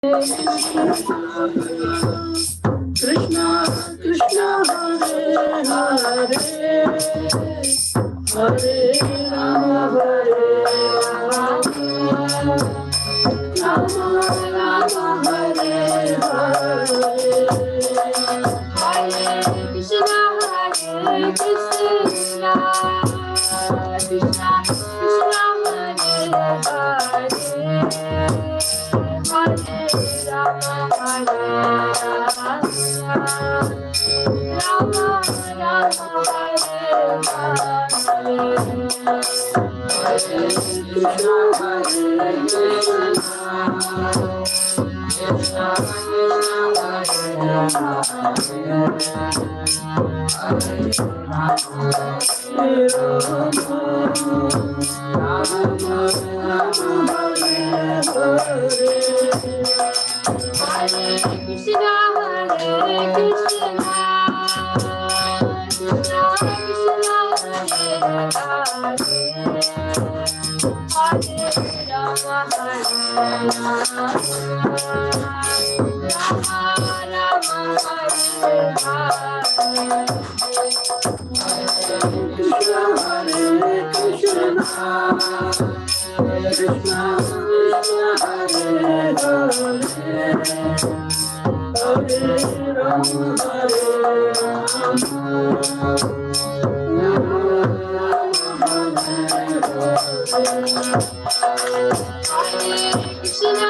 Krishna Krishna Hare Hare Hare Rama Rama Rama Hare Hare Hare Krishna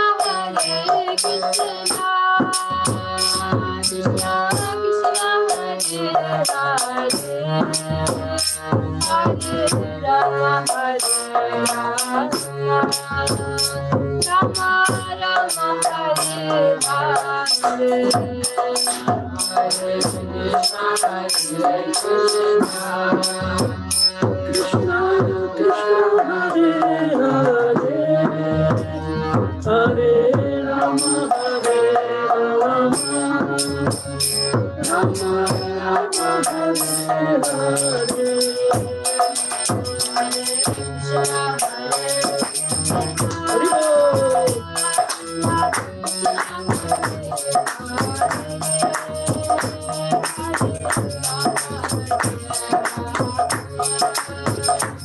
Krishna Krishna Hare Hare Hare Rama Rama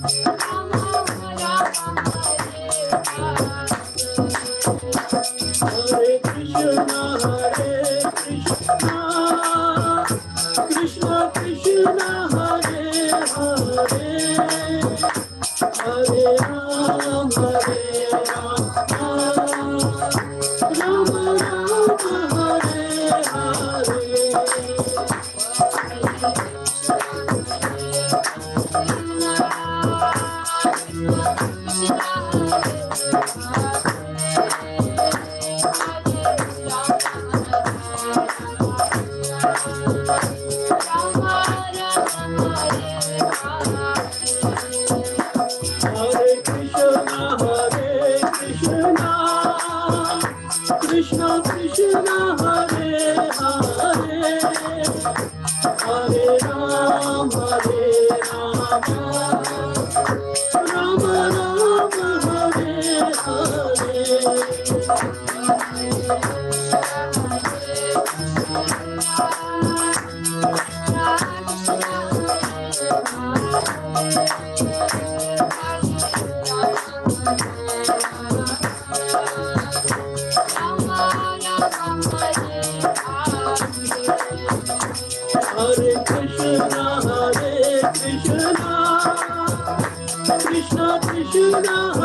Rama Hare Hare Hare Krishna Krishna Rama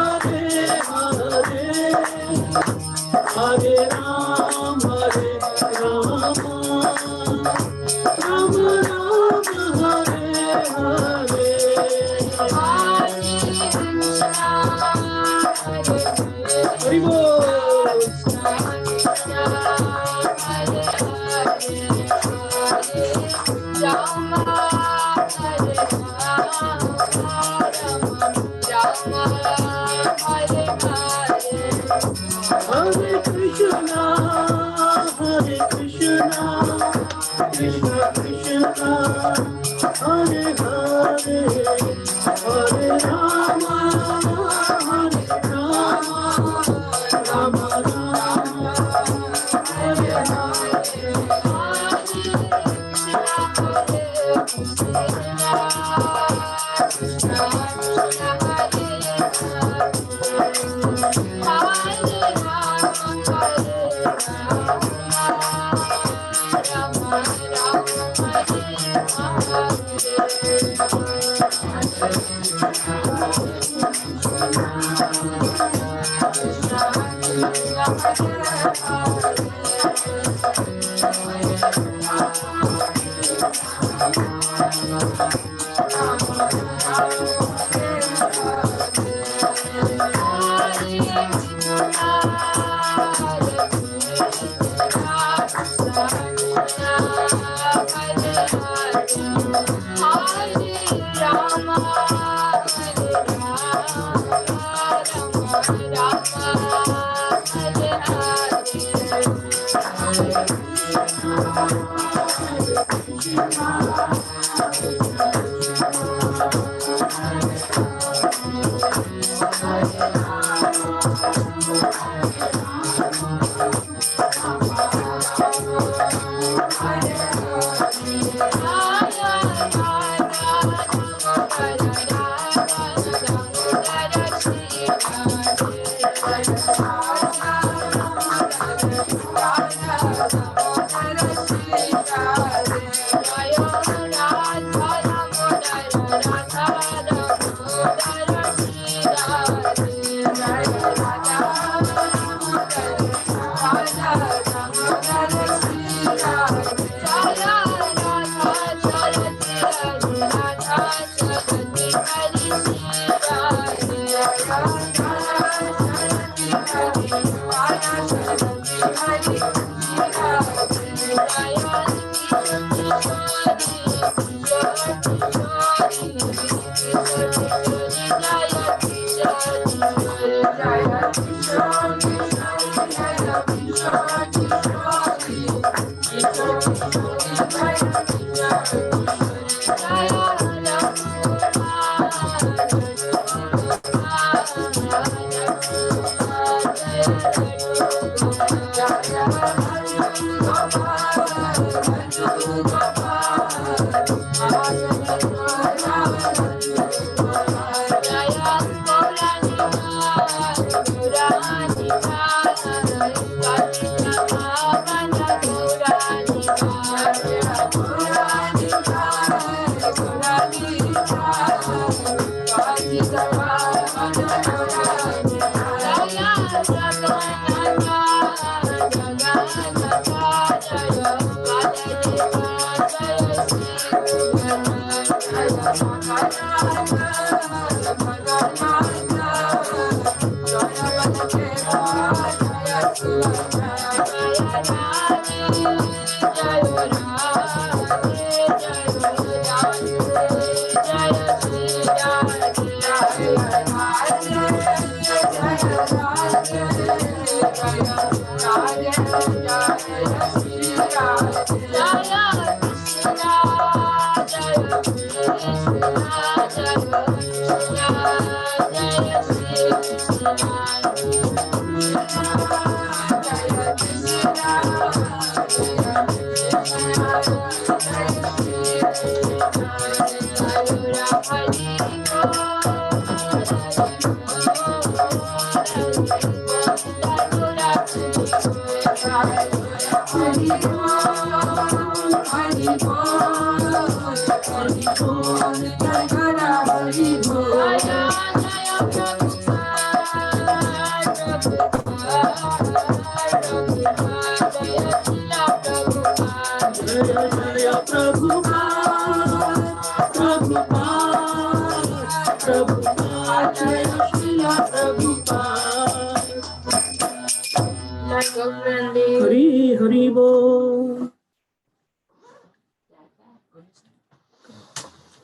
Hari Hari Bol.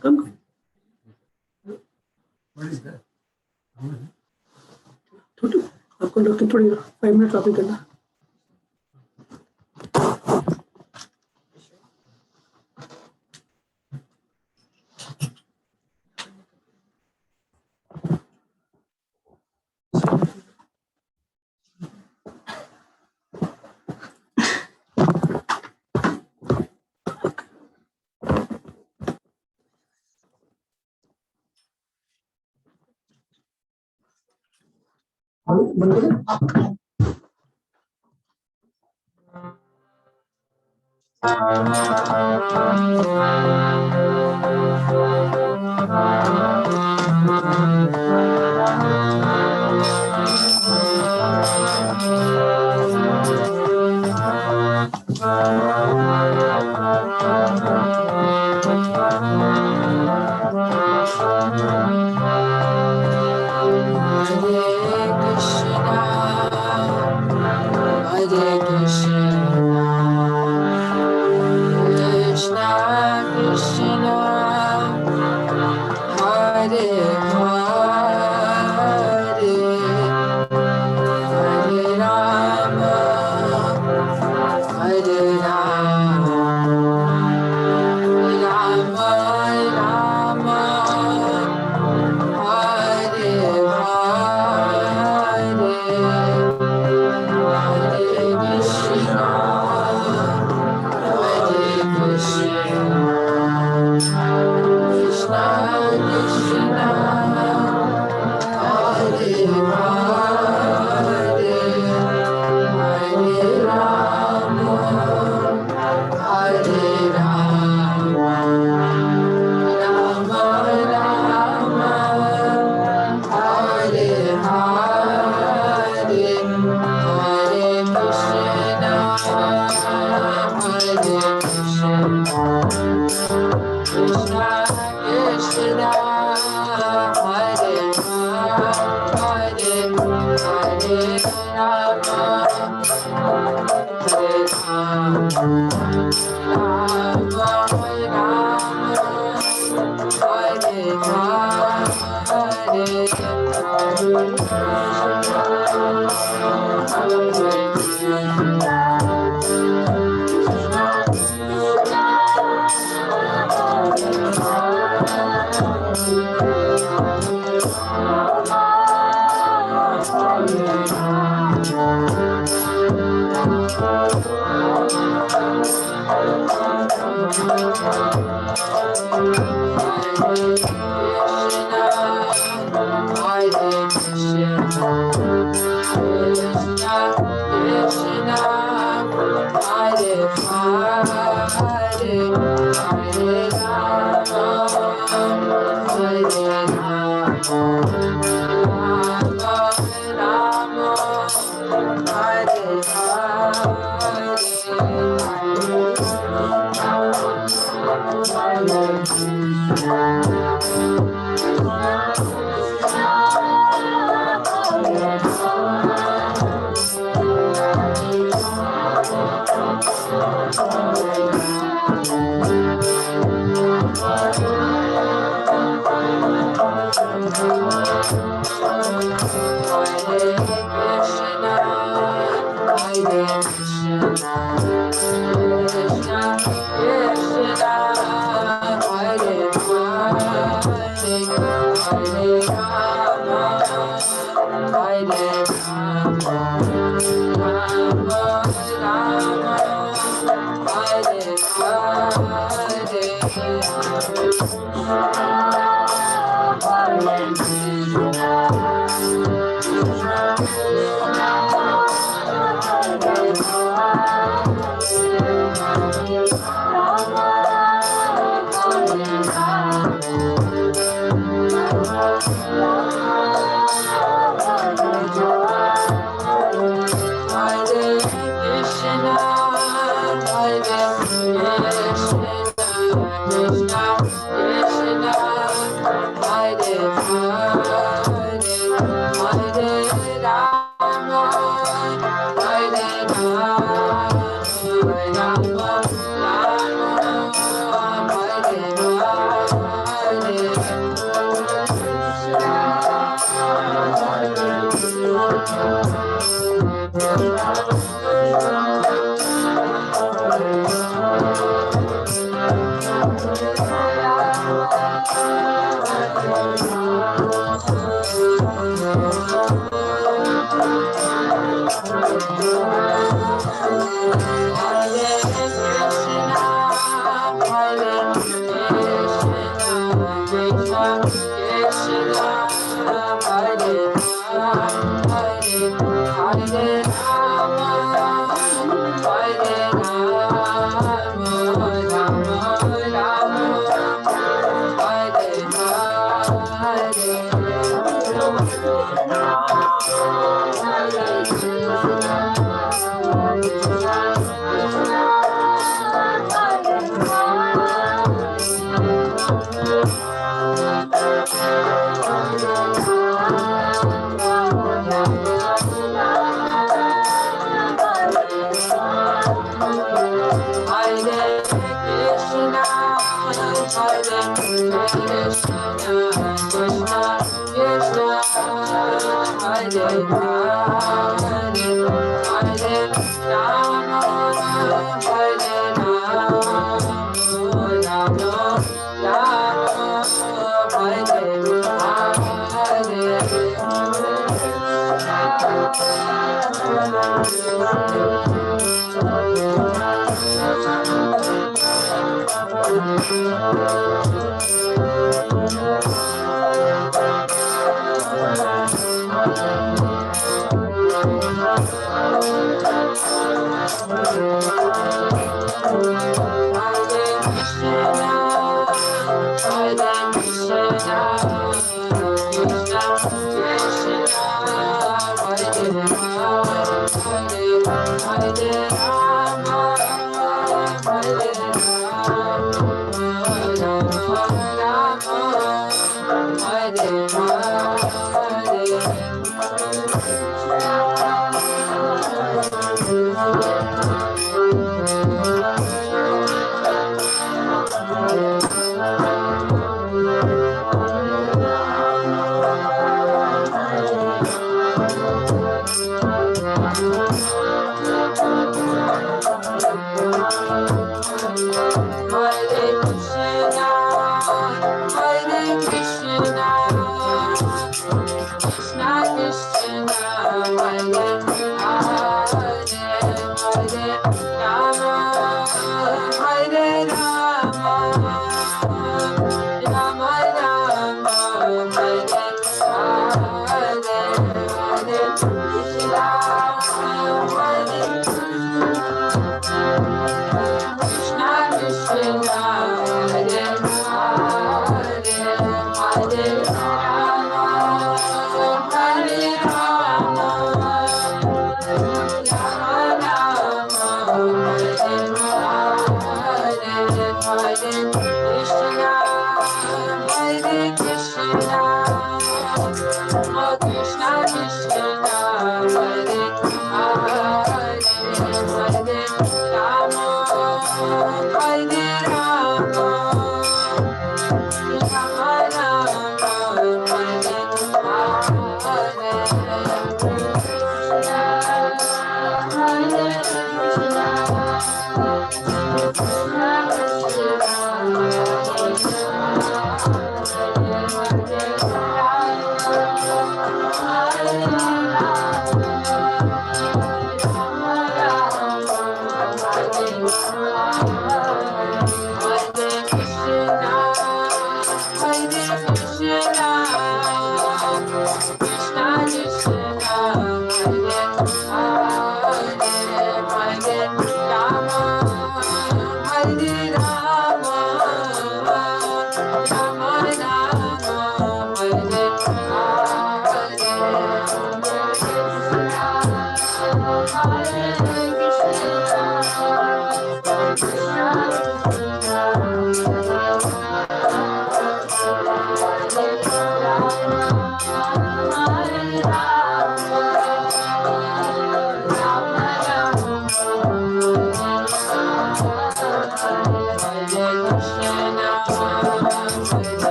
Come. What is that? छोटू आपको doctor थोड़ी 5 minute topic करना बंद करें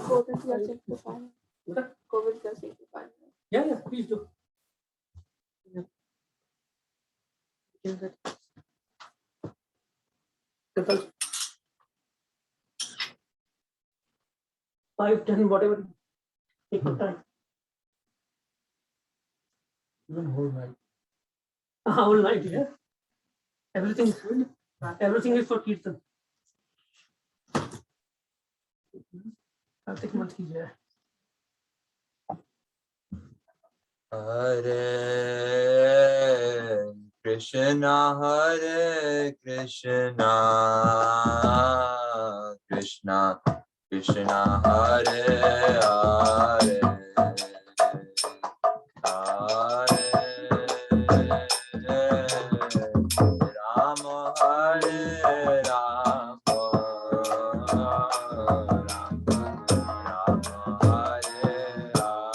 COVID blessing to find. COVID blessing to find. Yeah, please do. Total 5, 10, whatever. Take your time. Even whole night. Whole night, yeah. Everything is for Kirtan. Kartik month ki jai. Hare Krishna, Krishna Krishna, Hare Hare, Hare Rama, Hare Rama, Rama Hare Hare.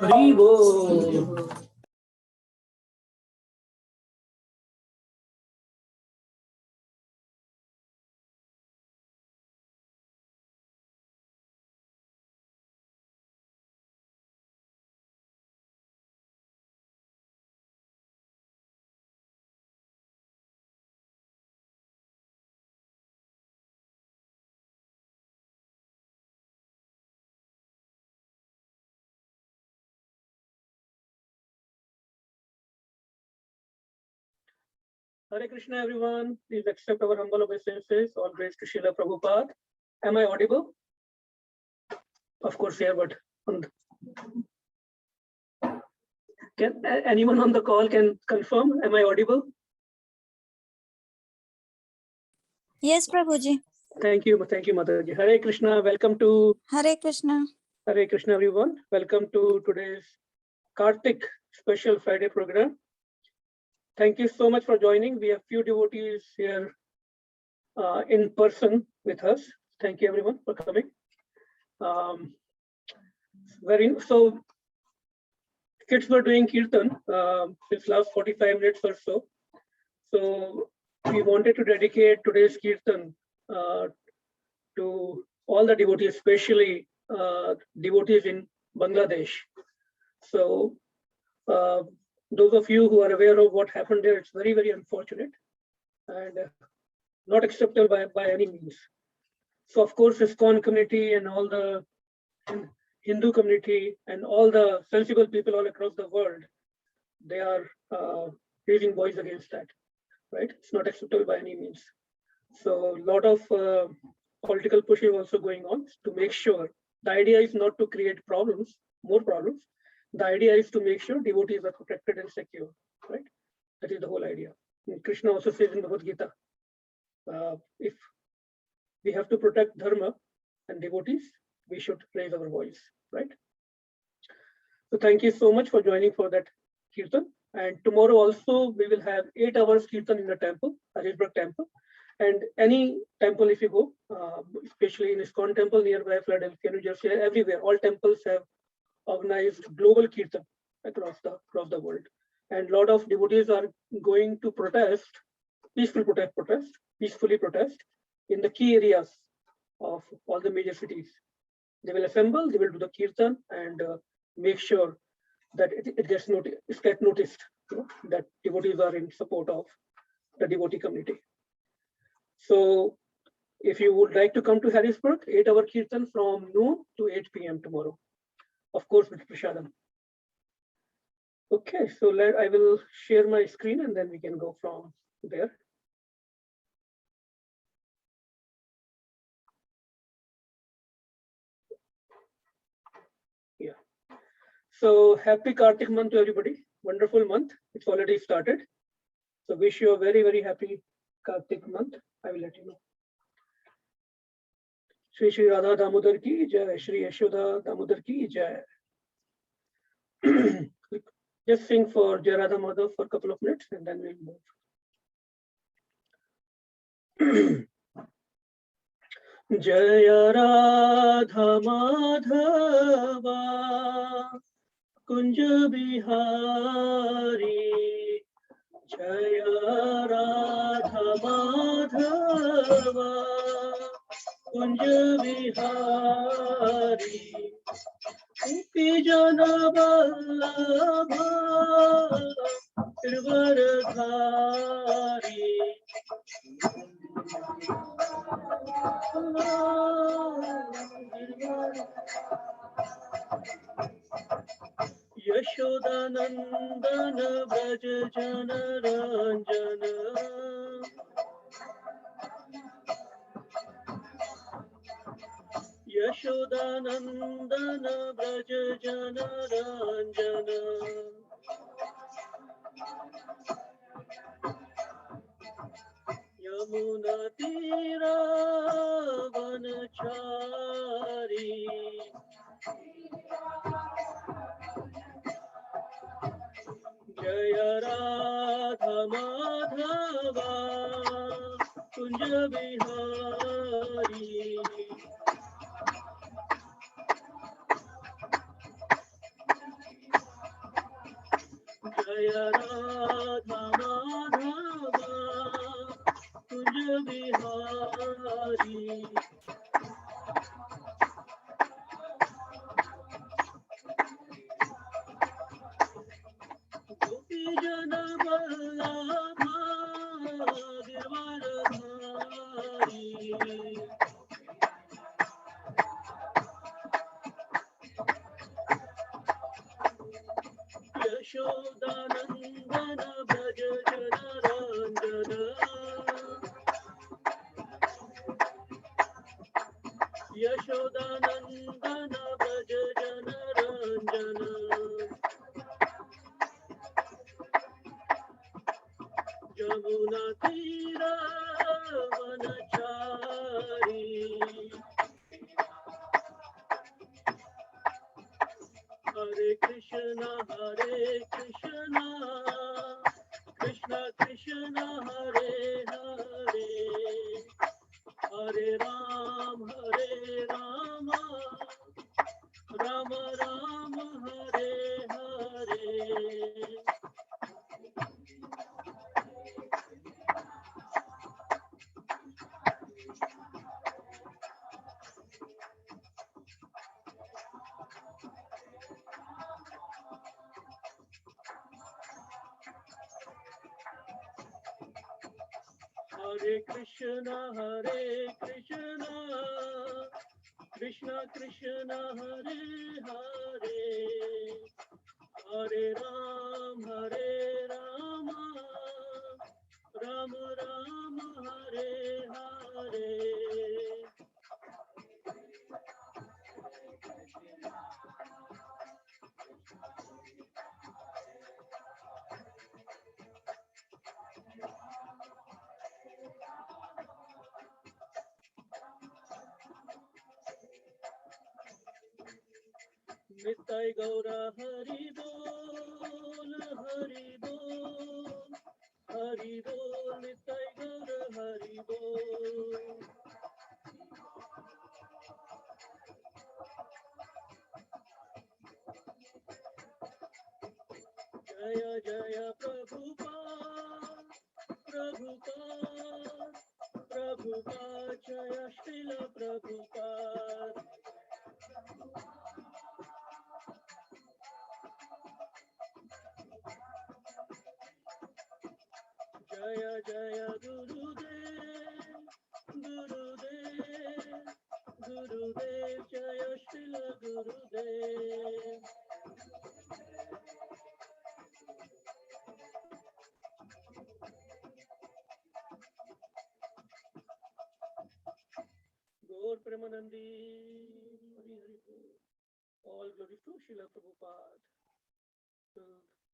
Haribo. Hare Krishna, everyone. Please accept our humble obeisances. All praise to Srila Prabhupada. Am I audible? Of course, yeah, but can anyone on the call can confirm? Am I audible? Yes, Prabhuji. Thank you, Mataji. Hare Krishna. Welcome to Hare Krishna. Hare Krishna, everyone. Welcome to today's Kartik special Friday program. Thank you so much for joining. We have few devotees here in person with us. Thank you, everyone, for coming. So kids were doing Kirtan since last 45 minutes or so. So we wanted to dedicate today's Kirtan to all the devotees, especially devotees in Bangladesh. So those of you who are aware of what happened there, it's very, very unfortunate and not acceptable by any means. So of course, ISKCON community and all the Hindu community and all the sensible people all across the world, they are raising voice against that, right? It's not acceptable by any means. So a lot of political push is also going on to make sure. The idea is not to create problems, more problems. The idea is to make sure devotees are protected and secure, right? That is the whole idea. And Krishna also says in Bhagavad Gita, if we have to protect dharma and devotees, we should raise our voice, right? So thank you so much for joining for that Kirtan. And tomorrow also we will have 8 hours Kirtan in the temple, Harisburg temple. And any temple if you go, especially in ISKCON temple nearby Philadelphia, New Jersey, everywhere, all temples have organized global Kirtan across the world. And a lot of devotees are going to protest, peacefully protest in the key areas of all the major cities. They will assemble, they will do the Kirtan and make sure that it gets noticed, you know, that devotees are in support of the devotee community. So if you would like to come to Harrisburg, 8-hour Kirtan from noon to 8 p.m. tomorrow, of course with Prashadam. Okay, so I will share my screen and then we can go from there. Yeah. So happy Kartik month to everybody. Wonderful month. It's already started. So wish you a very, very happy Kartik month. I will let you know. Shri Shri Radha Damodar ki jai, Shri Yashoda Damodar ki jai. Just sing for Jai Radha Madhav for a couple of minutes and then we'll move. Jaya Radha Madhava Kunja Bihari, Jaya Radha Madhava Kunja Bihari, Gopi Jana Vallabha Tirvaradhari. Yashodanandana Vraja Jana Ranjana, Yashodanandana Vraja Jana Ranjana, Jamuna Tira Vanachari Jaya Radha Madhava Kunja Bihari Jaya Radha Madhava Kunja Bihari Gopi Jana Vallabha Girvaradhari Yashodanandana Braja Jana Ranjana Yashodanandana Braja Jana Ranjana Jamuna Tira Vanachari Hare Krishna Krishna Krishna Hare Hare Hare Rama Rama Rama Hare Hare Hare Krishna Krishna Krishna Hare Hare Hare Rama Rama Rama Hare Hare Nitai Gaura Hari Bol Nitai Gaura Hari Bol Jaya Jaya Prabhupada Jaya Srila Prabhupada Jaya Jaya Gurudev Jaya Srila Gurudev Gaur Premanandi Hari Hari Bol. All glory to Srila Prabhupada. To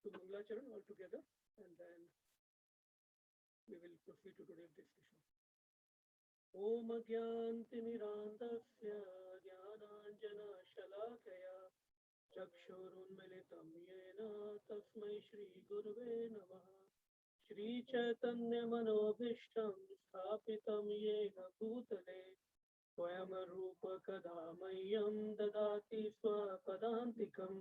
Mangalacharan all together, and then we will proceed to today's discussion. Om Gyanti Mirandasya Jnananjana Shalakaya Chakshurunmilitam Yena Tasmai Shri Gurave Namaha Shri Chaitanya Manobhishtam Sthapitam Yena Bhutale Swayam Rupa Kadamayyam Dadati Swapadantikam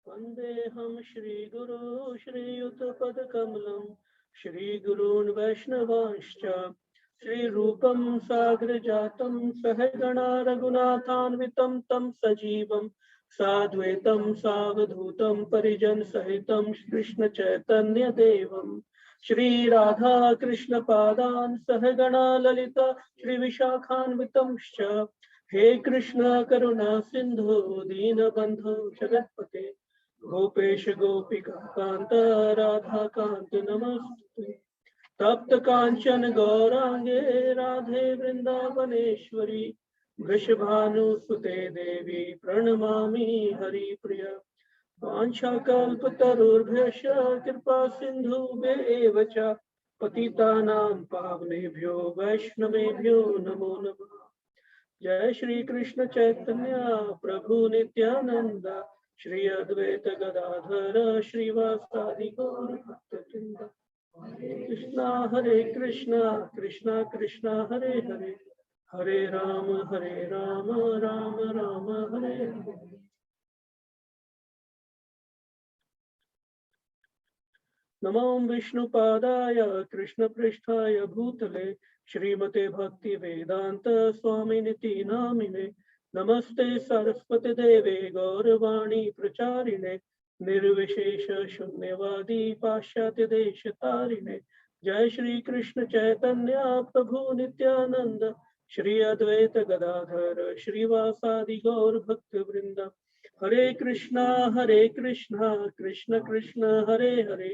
Vandeham Shri Guru Shri Yuttapadakamalam Shri Gurun Vaishnavanscha Shri Rupam Sagrajatam Sahagana Raghunathanvitam Tam Sajivam Sadvaitam Savadhutam Parijan Sahitam Krishna Chaitanya Devam Shri Radha Krishna Padan Sahagana Lalita Shri Vishakhanvitamscha He Krishna Karuna Sindhu Dina Bandhu Jagatpate Gopesh Gopika Kanta Radha Kanta Namaste Tapta Kanchan Gaurange Radhe Vrindavaneshwari Vrishabhanu Sute Devi Pranamami Hari Priya Vancha Kalpatarubhyascha Kripa Sindhu Bevacha पतितानां पावनेभ्यो वैष्णवेभ्यो नमो नमः। जय श्री कृष्ण चैतन्य प्रभु नित्यानंद श्री अद्वैत गदाधर श्रीवासादि गौर भक्तवृंद। कृष्णा कृष्णा कृष्णा कृष्णा हरे हरे हरे राम राम राम हरे हरे। नमो विष्णुपादाय कृष्णपृष्ठाय भूतले श्रीमते भक्ति वेदांत स्वामिनिति नामिने। नमस्ते सरस्वती देवे गौरवाणी प्रचारिणे निर्विशेष शून्यवादी पाश्चात्य देश तारिणे। जय श्री कृष्ण चैतन्य प्रभु नित्यानंद श्री अद्वैत गदाधर श्रीवासादि गौर भक्त वृंद। हरे Krishna Krishna Krishna Hare Hare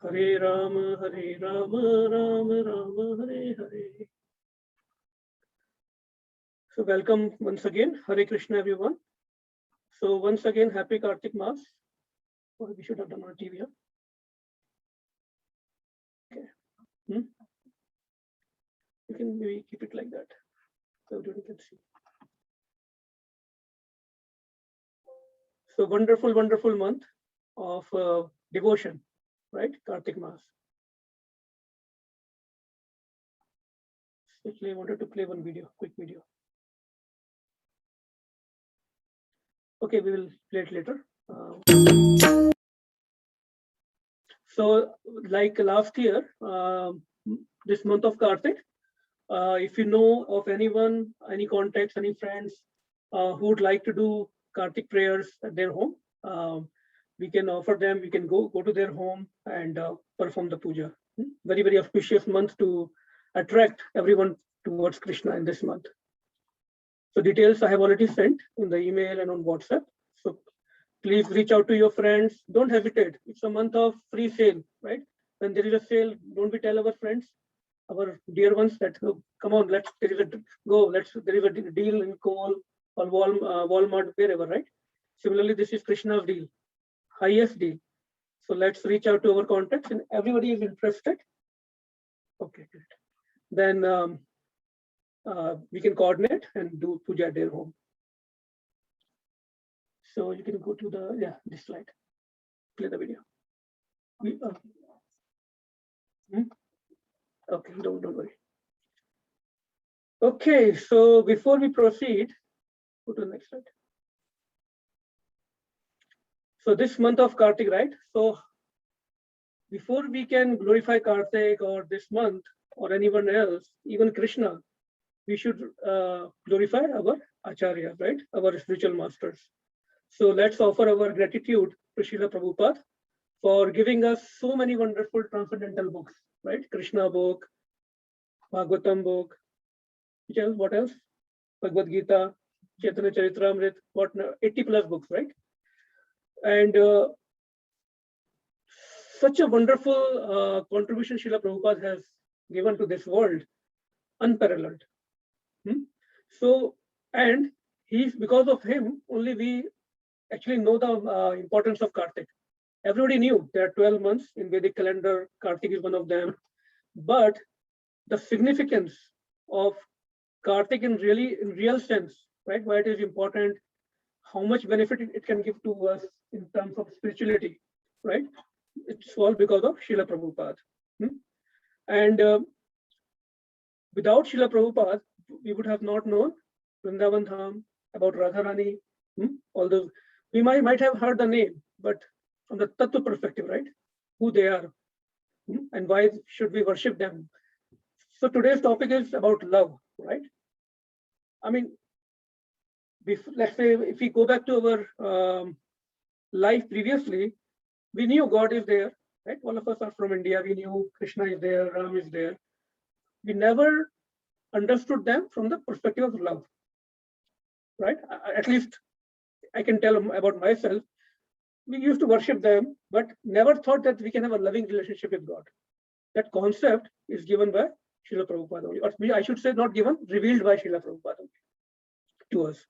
Hare Ram Ram Ram Hare Hare. So welcome once again. Hare Krishna everyone. So once again happy Kartik Mass. Well, we should have done on TV. Huh? Okay. You can maybe keep it like that so everybody can see. So wonderful month of devotion, right? Kartik Mass. Especially I wanted to play one video, quick video. Okay, we will play it later. So like last year, this month of Kartik, if you know of anyone, any contacts, any friends who would like to do Kartik prayers at their home, we can offer them, we can go to their home and perform the puja. Very auspicious month to attract everyone towards Krishna in this month. So details I have already sent in the email and on WhatsApp. So please reach out to your friends. Don't hesitate. It's a month of free sale, right? When there is a sale, don't we tell our friends, our dear ones that oh, come on, there is a deal in Kohl or Walmart, wherever, right? Similarly, this is Krishna's deal, highest deal. So let's reach out to our contacts and everybody is interested. Okay, good. Then we can coordinate and do puja at their home. So you can go to the, this slide, play the video. Okay, don't worry. Okay, so before we proceed, go to the next slide. So this month of Kartik, right? So before we can glorify Kartik or this month or anyone else, even Krishna, we should glorify our Acharya, right? Our spiritual masters. So let's offer our gratitude to Srila Prabhupada for giving us so many wonderful transcendental books, right? Krishna book, Bhagavatam book, what else? Bhagavad Gita, Chaitanya Charitamrita, 80 plus books, right? And such a wonderful contribution Srila Prabhupada has given to this world, unparalleled. So, and because of him, only we actually know the importance of Kartik. Everybody knew there are 12 months in Vedic calendar, Kartik is one of them. But the significance of Kartik in real sense, right? Why it is important, how much benefit it can give to us in terms of spirituality, right? It's all because of Srila Prabhupada. And without Srila Prabhupada, we would have not known Vrindavan Dham, about Radharani, all those. We might have heard the name, but from the Tattva perspective, right? Who they are and why should we worship them? So today's topic is about love, right? I mean, let's say if we go back to our life previously, we knew God is there, right? All of us are from India. We knew Krishna is there, Ram is there. We never understood them from the perspective of love, right? At least I can tell about myself. We used to worship them, but never thought that we can have a loving relationship with God. That concept is given by Srila Prabhupada only, or I should say not given, revealed by Srila Prabhupada only to us.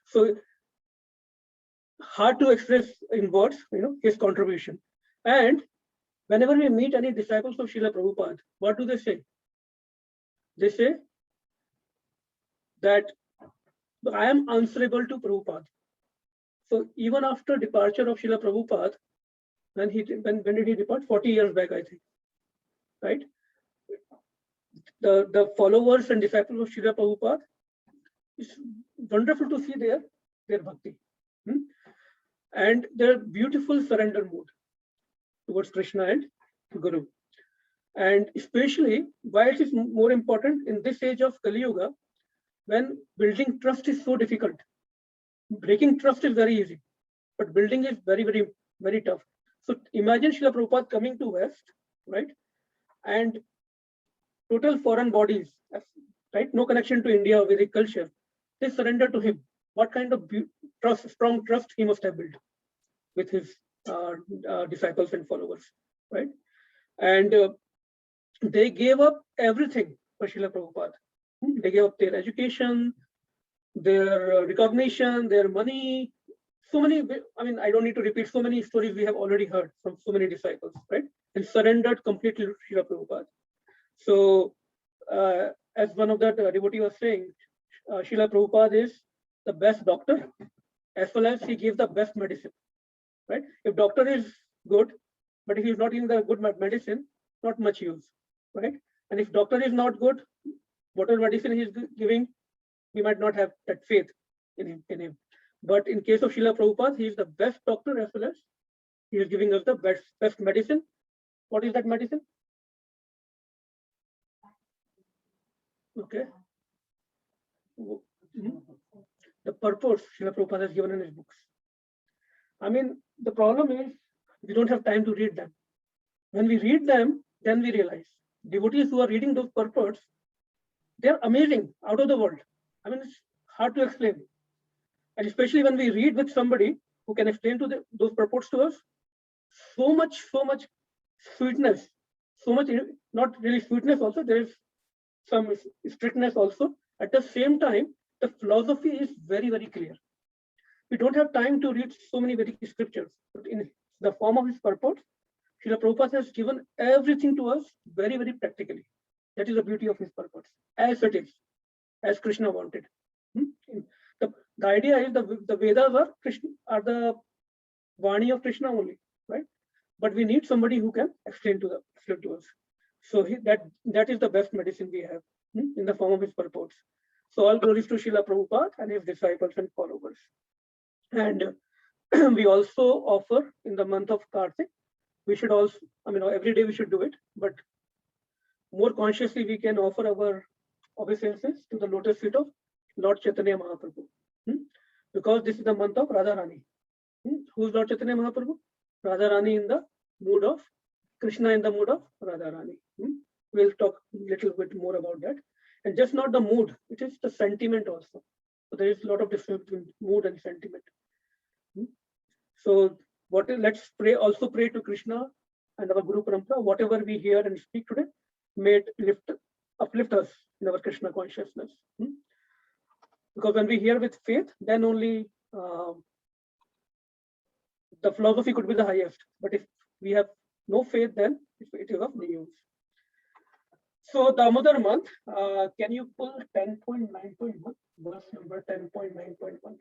So hard to express in words, his contribution. And whenever we meet any disciples of Srila Prabhupada, what do they say? They say that I am answerable to Prabhupada. So even after departure of Srila Prabhupada, when did he depart? 40 years back, I think, right? The followers and disciples of Srila Prabhupada, it's wonderful to see their bhakti and their beautiful surrender mood towards Krishna and Guru. And especially why it is more important in this age of Kali Yuga, when building trust is so difficult. Breaking trust is very easy, but building is very, very, very tough. So imagine Srila Prabhupada coming to West, right? And total foreign bodies, right? No connection to India or Vedic culture. They surrender to him. What kind of strong trust he must have built with his disciples and followers, right? And they gave up everything for Srila Prabhupada. They gave up their education, their recognition, their money, so many, I mean, I don't need to repeat so many stories we have already heard from so many disciples, right? And surrendered completely to Srila Prabhupada. So as one of the devotee was saying, Srila Prabhupada is the best doctor, as well as he gives the best medicine, right? If doctor is good, but if he's not giving the good medicine, not much use, right? And if doctor is not good, whatever medicine he's giving, we might not have that faith in him. But in case of Srila Prabhupada, he is the best doctor, as well as he is giving us the best medicine. What is that medicine? Okay. The purpose Srila Prabhupada has given in his books. I mean, the problem is we don't have time to read them. When we read them, then we realize devotees who are reading those purports, they're amazing, out of the world. I mean, it's hard to explain. And especially when we read with somebody who can explain to those purports to us, so much sweetness, so much, not really sweetness also, there is some strictness also. At the same time, the philosophy is very, very clear. We don't have time to read so many Vedic scriptures, but in the form of his purports, Srila Prabhupada has given everything to us very, very practically. That is the beauty of his purports, as it is, as Krishna wanted. The idea is the Vedas are the Vani of Krishna only, right? But we need somebody who can explain to us. So that is the best medicine we have in the form of his purports. So all glories to Srila Prabhupada and his disciples and followers. And we also offer in the month of Kartik, we should also, I mean, every day we should do it, but more consciously we can offer our obeisances to the lotus feet of Lord Chaitanya Mahaprabhu. Because this is the month of Radharani. Who's Lord Chaitanya Mahaprabhu? Radharani in the mood of Krishna, in the mood of Radharani. We'll talk a little bit more about that. And just not the mood, it is the sentiment also. So there is a lot of difference between mood and sentiment. So let's also pray to Krishna and our Guru Parampara. Whatever we hear and speak today, may it uplift us in our Krishna consciousness. Because when we hear with faith, then only the philosophy could be the highest. But if we have no faith, then it is of no use. So Damodar month, can you pull 10.9.1, verse number 10.9.1?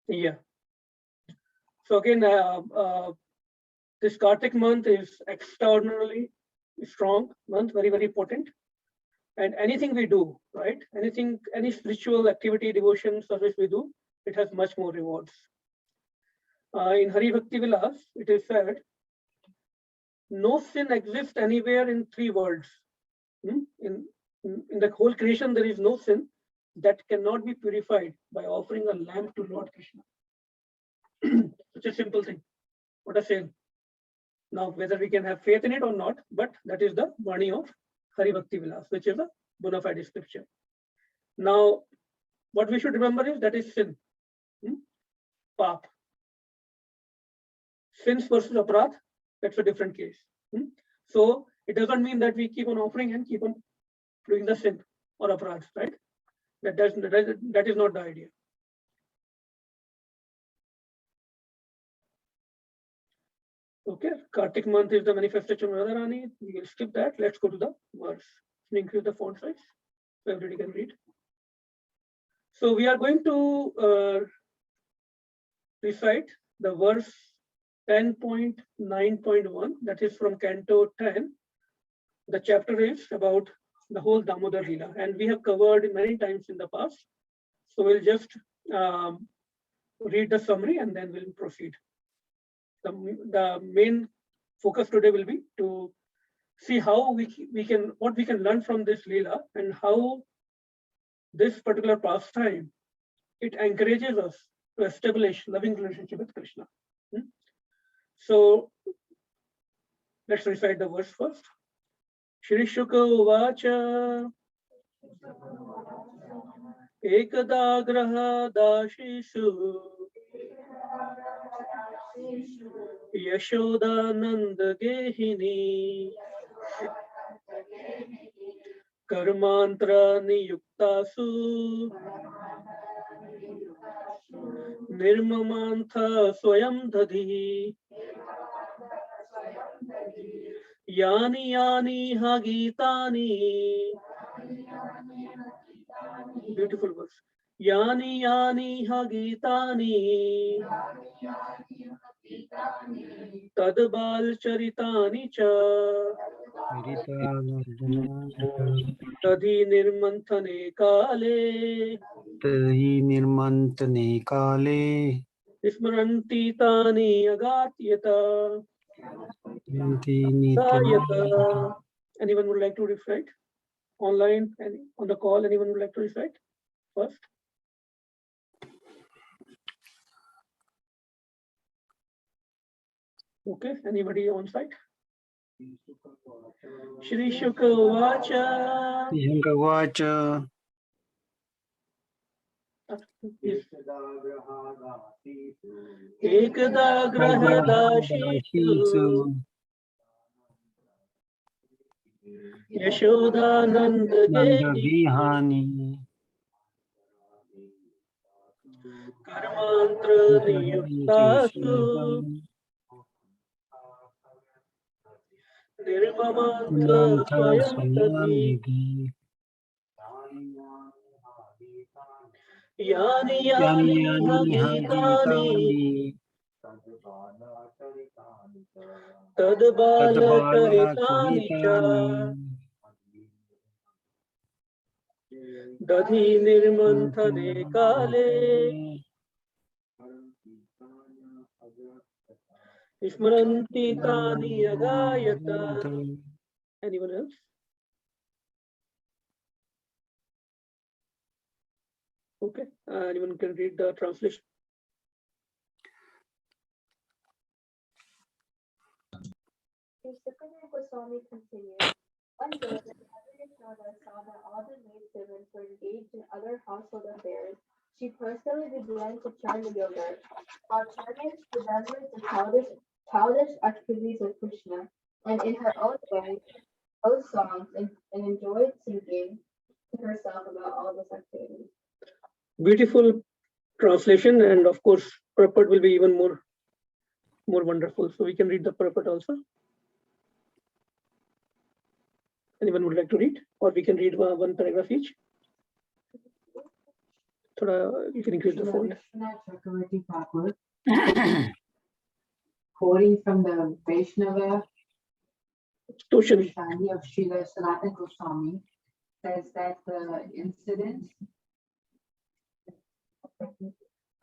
Yeah. So again, this Kartik month is extraordinarily strong month, very, very potent. And anything we do, right? Any spiritual activity, devotion, service we do, it has much more rewards. In Hari Bhakti Vilas, it is said, no sin exists anywhere in three worlds. In the whole creation, there is no sin that cannot be purified by offering a lamb to Lord Krishna. Such a simple thing. What a sin. Now, whether we can have faith in it or not, but that is the Vani of Hari Bhakti Vilas, which is a bona fide scripture. Now, what we should remember is that is sin. Pap. Sins versus aparadh, that's a different case. So it doesn't mean that we keep on offering and keep on doing the sin or aparadh, right? That is not the idea. Okay, Kartik month is the manifestation of Radharani. We will skip that. Let's go to the verse. Increase the font size so everybody can read. So we are going to recite the verse 10.9.1, that is from Canto 10. The chapter is about the whole Damodar Leela, and we have covered many times in the past. So we'll just read the summary and then we'll proceed. The main focus today will be to see how what we can learn from this Leela and how this particular pastime, it encourages us to establish loving relationship with Krishna. So let's recite the verse first. Shri Shuka Uvacha Ekada Graha Dashishu Yashodananda Gehini Karmantra Niyuktasu Nirmamantha Swayam Dadhi Yani Yani Hagitani. Beautiful verse. Yani Yani Hagitani Tadbal Charitani Cha Tadhi Nirmanthane Kale तहि निर्मन्थने काले Smaranti Tani Agatyata. नित्यं Anyone would like to recite? Online, on the call, anyone would like to recite first? Okay, anybody on site? Shri Shuka Vacha. Vacha Ekada Grahadashisu Yashodananda Nandavihani Karmantra Niyuktasu Nirmamantha Swayam Tati Yani Yani Hagitani Tadbala Charitani Cha Dadhi Nirmanthane Kale Smaranti Tani Agayata. Anyone else? Okay, anyone can read the translation? ISKCON Goswami continues. One day, when Mother saw that all the maidservants were engaged in other household affairs, she personally began to churn the yogurt. While churning, she remembered the childish activities of Krishna, and in her own way, wrote songs and enjoyed singing to herself about all those activities. Beautiful translation, and of course, purport will be even more wonderful. So we can read the purport also. Anyone would like to read, or we can read one paragraph each. You can increase the font. Quoting from the Vaishnava Toshani. Shani of Srila Sanatana Goswami, says that the incident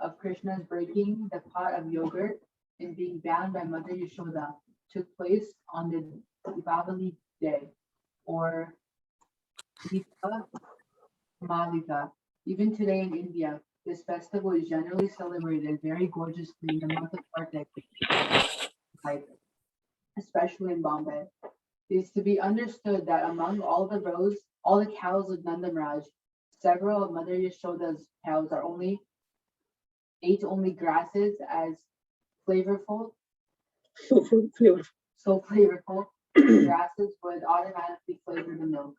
of Krishna's breaking the pot of yogurt and being bound by Mother Yashoda took place on the Deepavali day, or Deepa Malika. Even today in India, this festival is generally celebrated very gorgeously in the month of Kartik, especially in Bombay. It is to be understood that among all the cows of Nandamraj, several of Mother Yashoda's cows ate only grasses as flavorful. So flavorful grasses would automatically flavor the milk.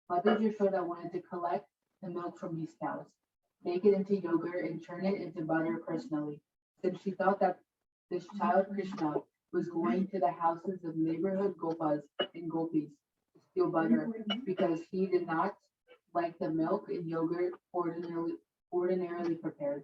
Mother Yashoda wanted to collect the milk from these cows, make it into yogurt, and turn it into butter personally, since she thought that this child Krishna was going to the houses of neighborhood gopas and gopis to steal butter because he did not like the milk and yogurt ordinarily prepared.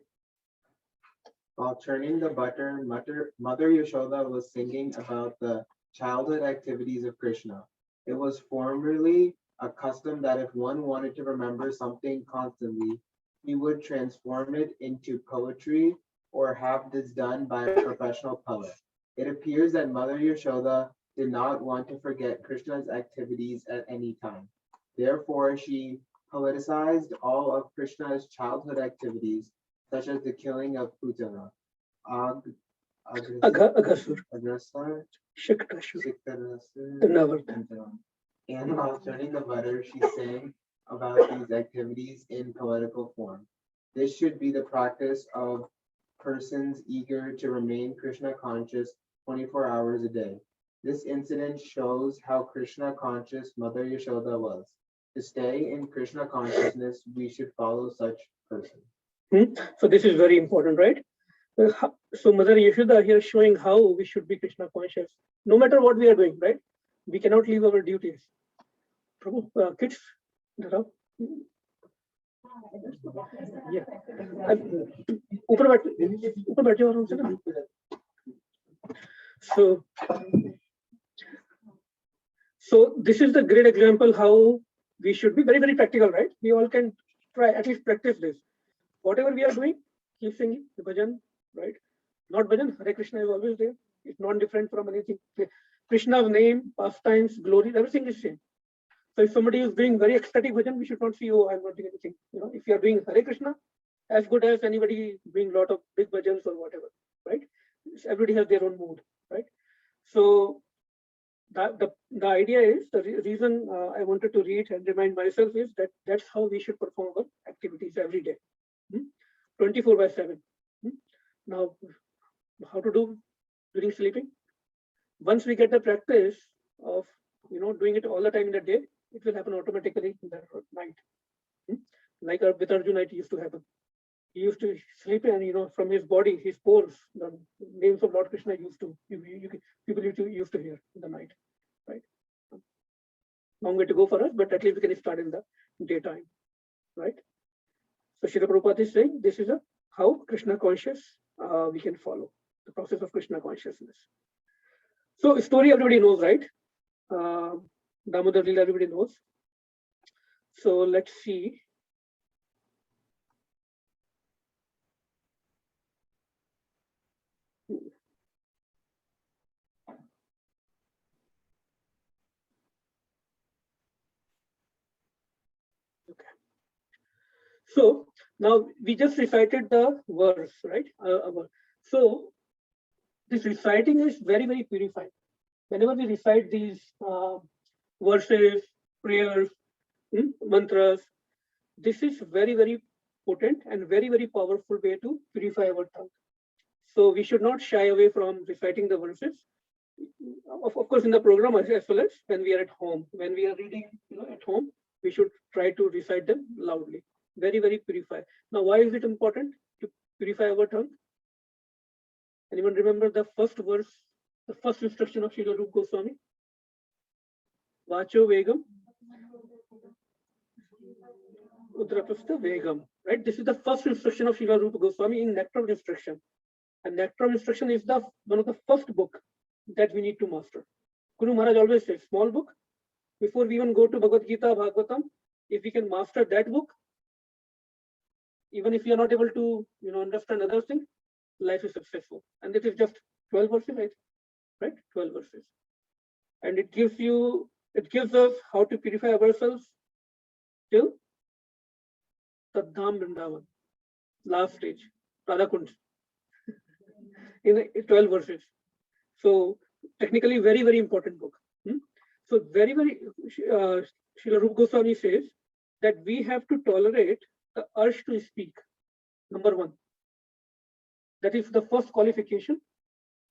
While churning the butter, Mother Yashoda was singing about the childhood activities of Krishna. It was formerly a custom that if one wanted to remember something constantly, he would transform it into poetry or have this done by a professional poet. It appears that Mother Yashoda did not want to forget Krishna's activities at any time. Therefore, she politicized all of Krishna's childhood activities, such as the killing of Putana, Aghasur, Agrasar, Shiktasur, Siktarasur, Navardhan. and while turning the butter, she sang about these activities in poetical form. This should be the practice of persons eager to remain Krishna conscious 24 hours a day. This incident shows how Krishna conscious Mother Yashoda was. To stay in Krishna consciousness, we should follow such persons. So this is very important, right? So Mother Yashoda here showing how we should be Krishna conscious, no matter what we are doing, right? We cannot leave our duties. Prabhu, kids, yeah. ऊपर बैठ जाओ आराम से ना. So this is the great example how we should be very, very practical, right? We all can try at least practice this. Whatever we are doing, keep singing the bhajan, right? Not bhajan, Hare Krishna is always there. It's not different from anything. Krishna's name, pastimes, glory, everything is same. So if somebody is doing very ecstatic bhajan, we should not see, oh, I'm not doing anything. You know, if you are doing Hare Krishna, as good as anybody doing a lot of big bhajans or whatever, right? Everybody has their own mood, right? So the idea is, the reason I wanted to read and remind myself is that that's how we should perform our activities every day, 24/7. Now, how to do during sleeping? Once we get the practice of doing it all the time in the day, it will happen automatically in the night. Like with Arjuna, it used to happen. He used to sleep and from his body, his pores, the names of Lord Krishna people used to hear in the night, right? Long way to go for us, but at least we can start in the daytime, right? So Srila Prabhupada is saying this is how Krishna conscious we can follow the process of Krishna consciousness. So story everybody knows, right? Damodar Leela everybody knows. So let's see. Okay. So now we just recited the verse, right? So this reciting is very, very purifying. Whenever we recite these verses, prayers, mantras, this is very, very potent and very, very powerful way to purify our tongue. So we should not shy away from reciting the verses. Of course, in the program as well as when we are at home. When we are reading at home, we should try to recite them loudly. Very, very purify. Now, why is it important to purify our tongue? Anyone remember the first verse, the first instruction of Srila Rupa Goswami? Vacho Vegam, Udraprastha Vegam. Right? This is the first instruction of Srila Rupa Goswami in Nectar instruction. And Nectar instruction is one of the first book that we need to master. Guru Maharaj always says, small book. Before we even go to Bhagavad Gita, Bhagavatam, if we can master that book, even if you are not able to understand other things, life is successful. And it is just 12 verses, right? 12 verses. And it gives us how to purify ourselves till Tadham Vrindavan, last stage, Radha Kund, in 12 verses. So technically very, very important book. So very, very, Srila Rupa Goswami says that we have to tolerate the urge to speak, number one. That is the first qualification,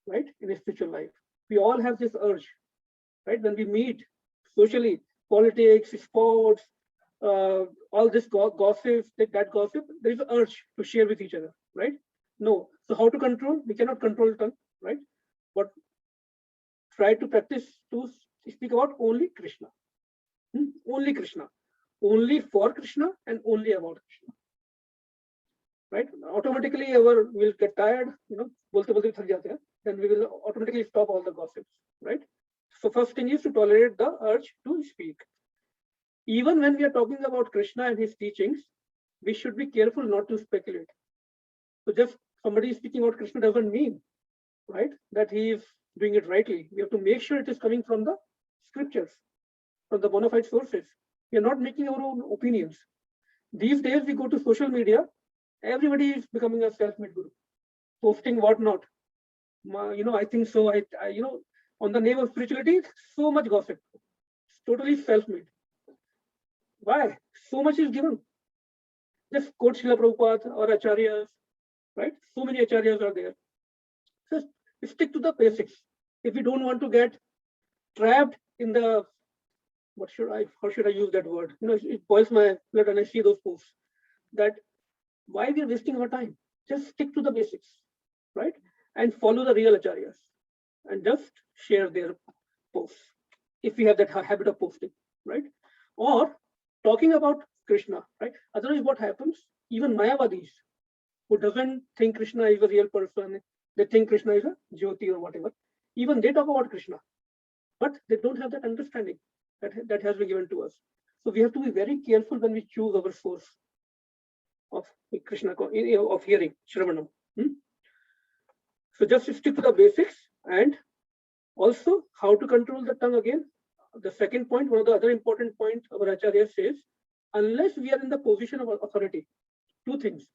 right, in a spiritual life. We all have this urge, right? When we meet socially, politics, sports, all this gossip, that gossip, there is an urge to share with each other, right? No. So how to control? We cannot control tongue, right? But try to practice to speak about only Krishna. Only Krishna. Only for Krishna and only about Krishna. Right? Automatically we'll get tired, bolte bolte thak jate hain, then we will automatically stop all the gossips. Right? So first thing is to tolerate the urge to speak. Even when we are talking about Krishna and his teachings, we should be careful not to speculate. So just somebody speaking about Krishna doesn't mean, right, that he is doing it rightly. We have to make sure it is coming from the scriptures, from the bona fide sources. We are not making our own opinions. These days we go to social media, everybody is becoming a self-made guru, posting what not. I think so. On the name of spirituality, so much gossip. It's totally self-made. Why? So much is given. Just quote Srila Prabhupada or Acharyas, right? So many Acharyas are there. Just stick to the basics. If we don't want to get trapped in the, how should I use that word? It boils my blood when I see those posts. That why we are wasting our time? Just stick to the basics, right? And follow the real Acharyas and just share their posts. If we have that habit of posting, right? Or talking about Krishna, right? Otherwise, what happens? Even Mayavadis, who doesn't think Krishna is a real person, they think Krishna is a Jyoti or whatever. Even they talk about Krishna, but they don't have that understanding that has been given to us. So we have to be very careful when we choose our source of Krishna, of hearing, Shravanam. So just stick to the basics, and also how to control the tongue again. The second point, one of the other important points our Acharya says, unless we are in the position of authority, two things.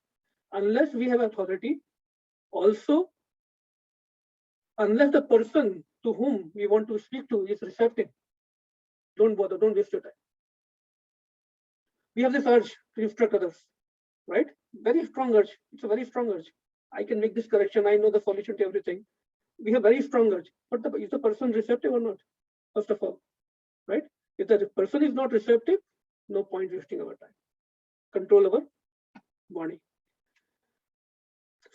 Unless we have authority, also, unless the person to whom we want to speak to is receptive, don't bother, don't waste your time. We have this urge to instruct others, right? Very strong urge. It's a very strong urge. I can make this correction. I know the solution to everything. We have very strong urge. But is the person receptive or not? First of all, right? If the person is not receptive, no point wasting our time. Control our body.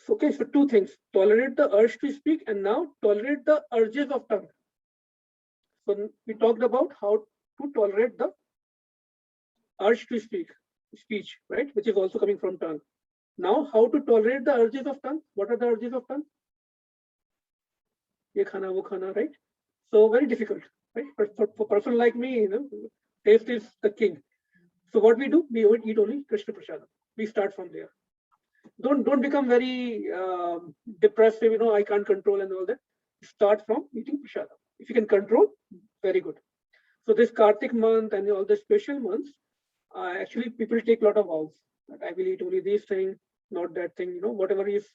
So, okay, so two things. Tolerate the urge to speak, and now tolerate the urges of tongue. So we talked about how to tolerate the urge to speech, right? Which is also coming from tongue. Now, how to tolerate the urges of tongue? What are the urges of tongue? Ye khana, wo khana, right? So very difficult, right? But for a person like me, taste is the king. So what we do, we eat only Krishna Prasadam. We start from there. Don't become very depressive, I can't control and all that. Start from eating Prasadam. If you can control, very good. So this Kartik month and all the special months, actually people take a lot of vows. I will eat only this thing, not that thing, whatever is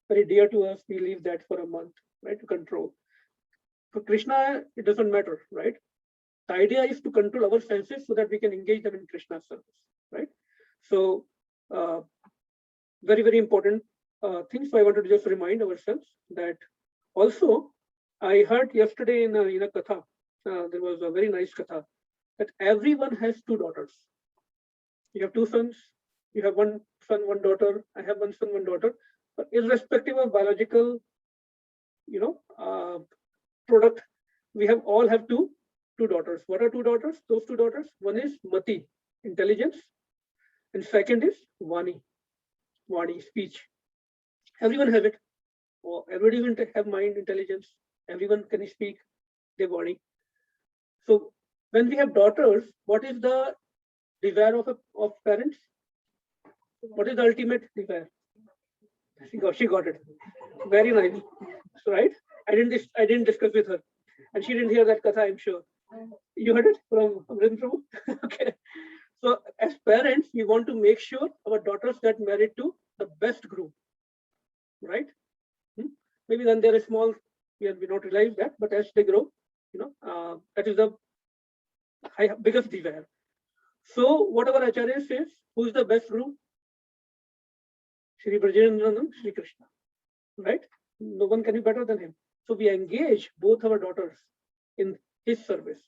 very dear to us, we leave that for a month, right, to control. For Krishna, it doesn't matter, right? The idea is to control our senses so that we can engage them in Krishna's service, right? So, very, very important thing. So I wanted to just remind ourselves that also, I heard yesterday in a katha, there was a very nice katha, that everyone has two daughters. You have two sons, you have one son, one daughter, I have one son, one daughter, but irrespective of biological, product, we all have two daughters. What are two daughters? Those two daughters, one is Mati, intelligence, and second is Vani, speech. Everyone has it. Everybody will have mind, intelligence. Everyone can speak their body. So when we have daughters, what is the desire of parents? What is the ultimate desire? She got it. Very nice. So, right? I didn't discuss with her, and she didn't hear that katha, I'm sure. You heard it from Amrit Prabhu? Okay. So as parents, we want to make sure our daughters get married to the best groom, right? Maybe when they're small, we don't realize that, but as they grow, that is the biggest desire. So whatever Acharya says, who is the best groom? Shri Brajendranatham, Shri Krishna, right? No one can be better than him. So we engage both our daughters in his service.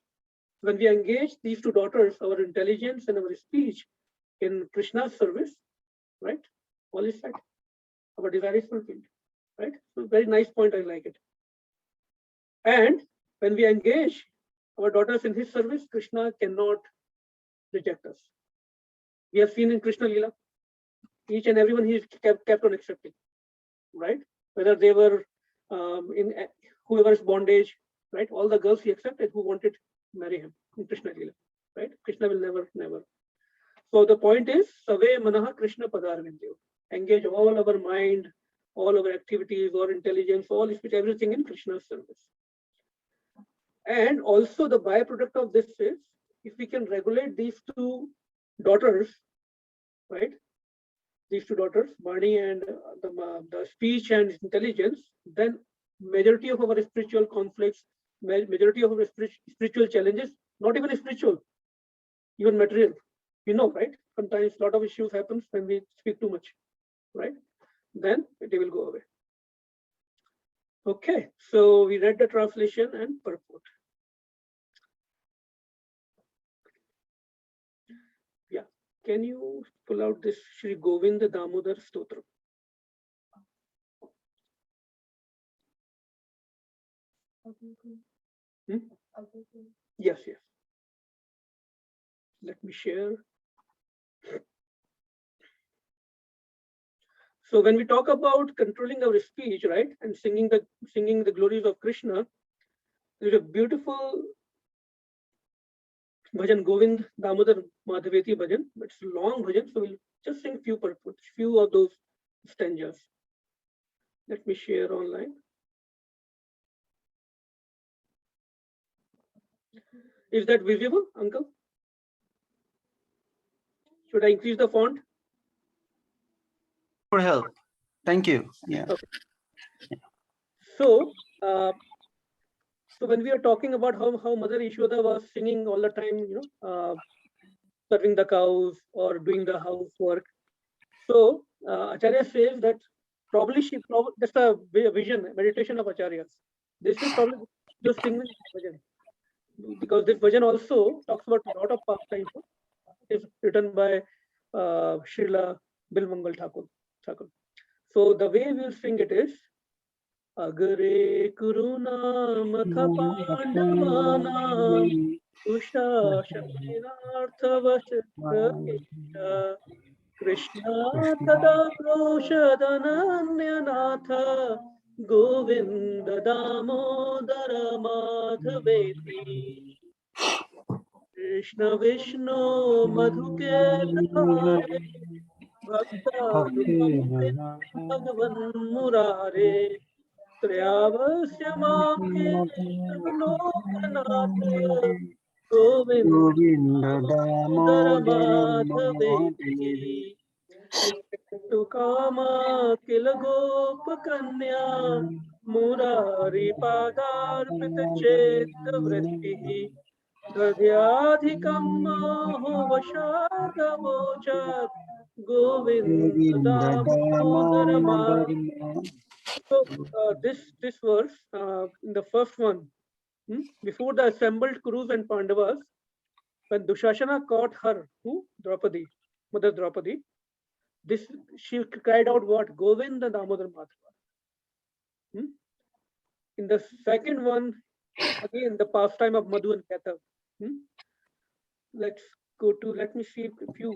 When we engage these two daughters, our intelligence and our speech in Krishna's service, right? All is set. Our desire is fulfilled, right? So very nice point, I like it. And when we engage our daughters in his service, Krishna cannot reject us. We have seen in Krishna Lila, each and everyone he kept on accepting, right? Whether they were in whoever's bondage, right? All the girls he accepted who wanted to marry him in Krishna Lila, right? Krishna will never. So the point is, Save Manaha Krishna Padarvindyo. Engage all our mind, all our activities, or intelligence, all speech, everything in Krishna's service. And also the byproduct of this is, if we can regulate these two daughters, right? These two daughters, Bani and the speech and intelligence, then majority of our spiritual conflicts, majority of our spiritual challenges, not even spiritual, even material, you know, right? Sometimes a lot of issues happens when we speak too much, right? Then they will go away. Okay, so we read the translation and purport. Yeah, can you pull out this Shri Govinda Damodar Stotra? Yes. Let me share. So when we talk about controlling our speech, right, and singing the glories of Krishna, there's a beautiful bhajan, Govind Damodar Madhaveti bhajan. It's a long bhajan, so we'll just sing few of those stanzas. Let me share online. Is that visible, uncle? Should I increase the font? For help. Thank you. Yeah. Okay. So when we are talking about how Mother Yashoda was singing all the time, you know, serving the cows or doing the housework. So Acharya says that probably that's a vision, meditation of Acharyas. This is probably just singing bhajan, because this bhajan also talks about a lot of pastimes. It's written by Srila Bilmangal Thakur. So the way we'll sing it is Agare Kuruna Matha Pandavana Usha Shanarthavasya Krishna Tada Proshadananyanath Govinda Damodara Madhaveti Krishna Vishnu Madhukela Bhakta Bhagavan Murare Triyavasya Mamke Lokanatha Govinda Damodara Madhaveti Tu Kama Kila Gopakanya Murari Padarpita Cheta Vritti Dhadyadhikam Maho Vashadavochat Govinda Damodara Madhaveti. So this verse in the first one, before the assembled Kurus and Pandavas, when Dushasana caught her, who? Draupadi, Mother Draupadi, she cried out what? Govinda Damodar Madhava. In the second one, again the pastime of Madhu and Ketav. Let's go to, let me see if you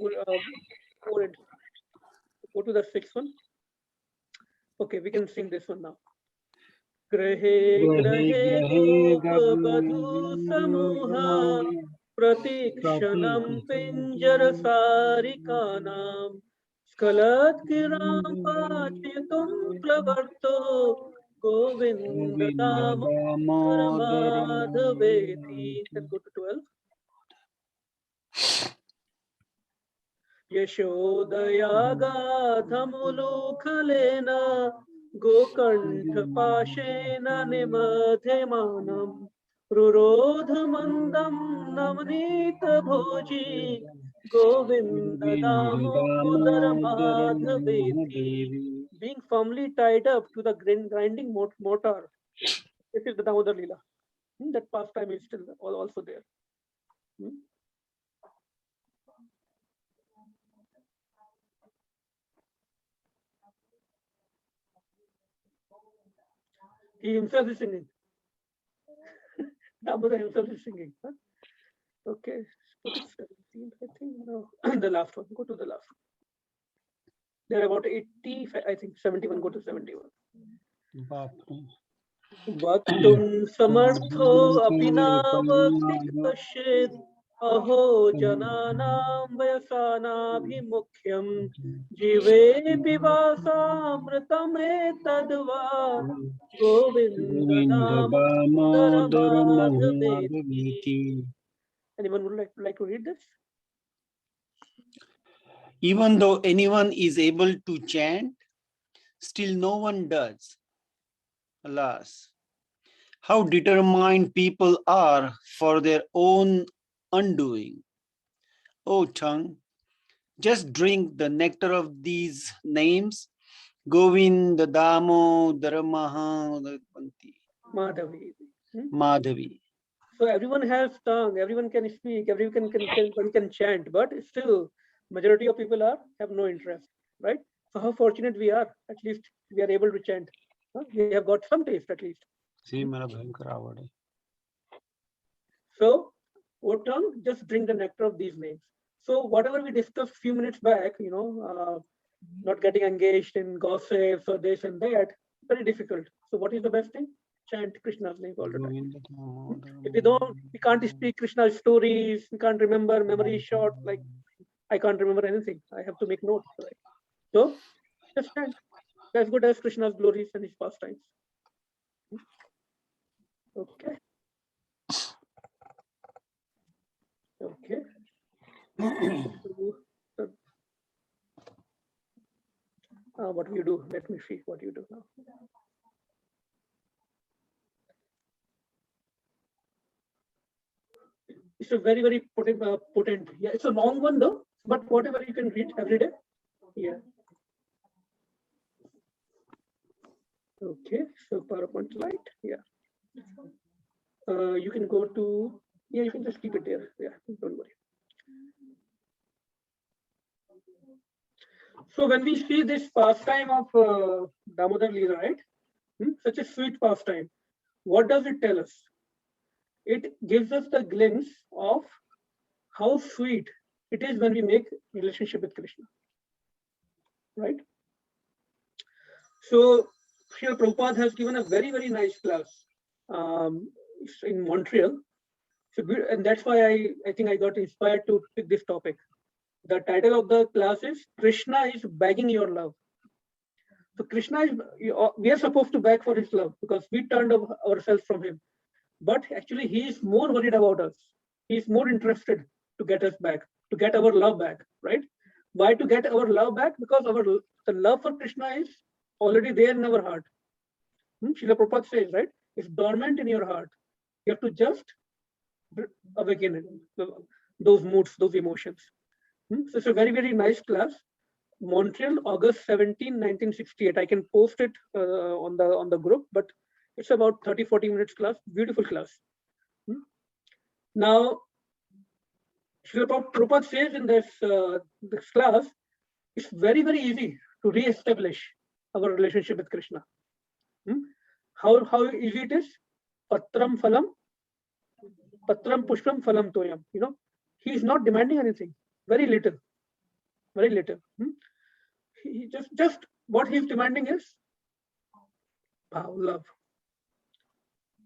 go to the sixth one. Okay, we can sing this one now. Grahe grahe gop badhu samuha pratikshanam pinjara sarikanam skalat kiram pachitum pravarto Govinda Damodara Madhaveti. Let's go to 12. Yashodaya Gadhamulukhalena Gokantha Pashena Nimadhemanam Rurodhamandam Navnita Bhoji Govinda Damodara Madhaveti. Being firmly tied up to the grinding mortar. This is the Damodar Leela. That pastime is still also there. He himself is singing. Damodar himself is singing. Huh? Okay, put it 17th, I think. No, the last one. Go to the last one. There are about 80, I think 71. Go to 71. Vaktum samartho apinav pashid aho jananam vayasanabhimukhyam jive pivasa tadva govinda damodara madhaveti. Anyone would like to read this? Even though anyone is able to chant, still no one does. Alas, how determined people are for their own undoing. O tongue, just drink the nectar of these names. Govinda, Damodara, Madhavi. Madhavi. So everyone has tongue, everyone can speak, everyone can chant, but still majority of people have no interest, right? So how fortunate we are, at least we are able to chant. We have got some taste at least. So, O tongue, just drink the nectar of these names. So whatever we discussed few minutes back, not getting engaged in gossips or this and that, very difficult. So what is the best thing? Chant Krishna's name all the time. If we can't speak Krishna's stories, we can't remember, memory is short, like I can't remember anything. I have to make notes, right? So just chant as good as Krishna's glories and his pastimes. Okay. Okay. What do you do? Let me see what you do now. It's a very, very potent. Yeah, it's a long one though, but whatever you can read every day. Yeah. Okay, so PowerPoint slide. Yeah. You can go to, yeah, you can just keep it there. Yeah, don't worry. So when we see this pastime of Damodar Leela, right? Such a sweet pastime. What does it tell us? It gives us the glimpse of how sweet it is when we make relationship with Krishna, right? So Srila Prabhupada has given a very, very nice class in Montreal. So, and that's why I think I got inspired to pick this topic. The title of the class is Krishna is begging your love. So Krishna is, we are supposed to beg for his love because we turned ourselves from him. But actually he is more worried about us. He is more interested to get us back, to get our love back, right? Why to get our love back? Because the love for Krishna is already there in our heart. Srila Prabhupada says, right? It's dormant in your heart. You have to just awaken those moods, those emotions. So it's a very, very nice class. Montreal, August 17, 1968. I can post it on the group, but it's about 30-40 minutes class. Beautiful class. Now, Srila Prabhupada says in this class, it's very, very easy to re-establish our relationship with Krishna. How easy it is? Patram phalam, patram pushpam phalam toyam. He is not demanding anything. Very little. Very little. He just what he's demanding is love.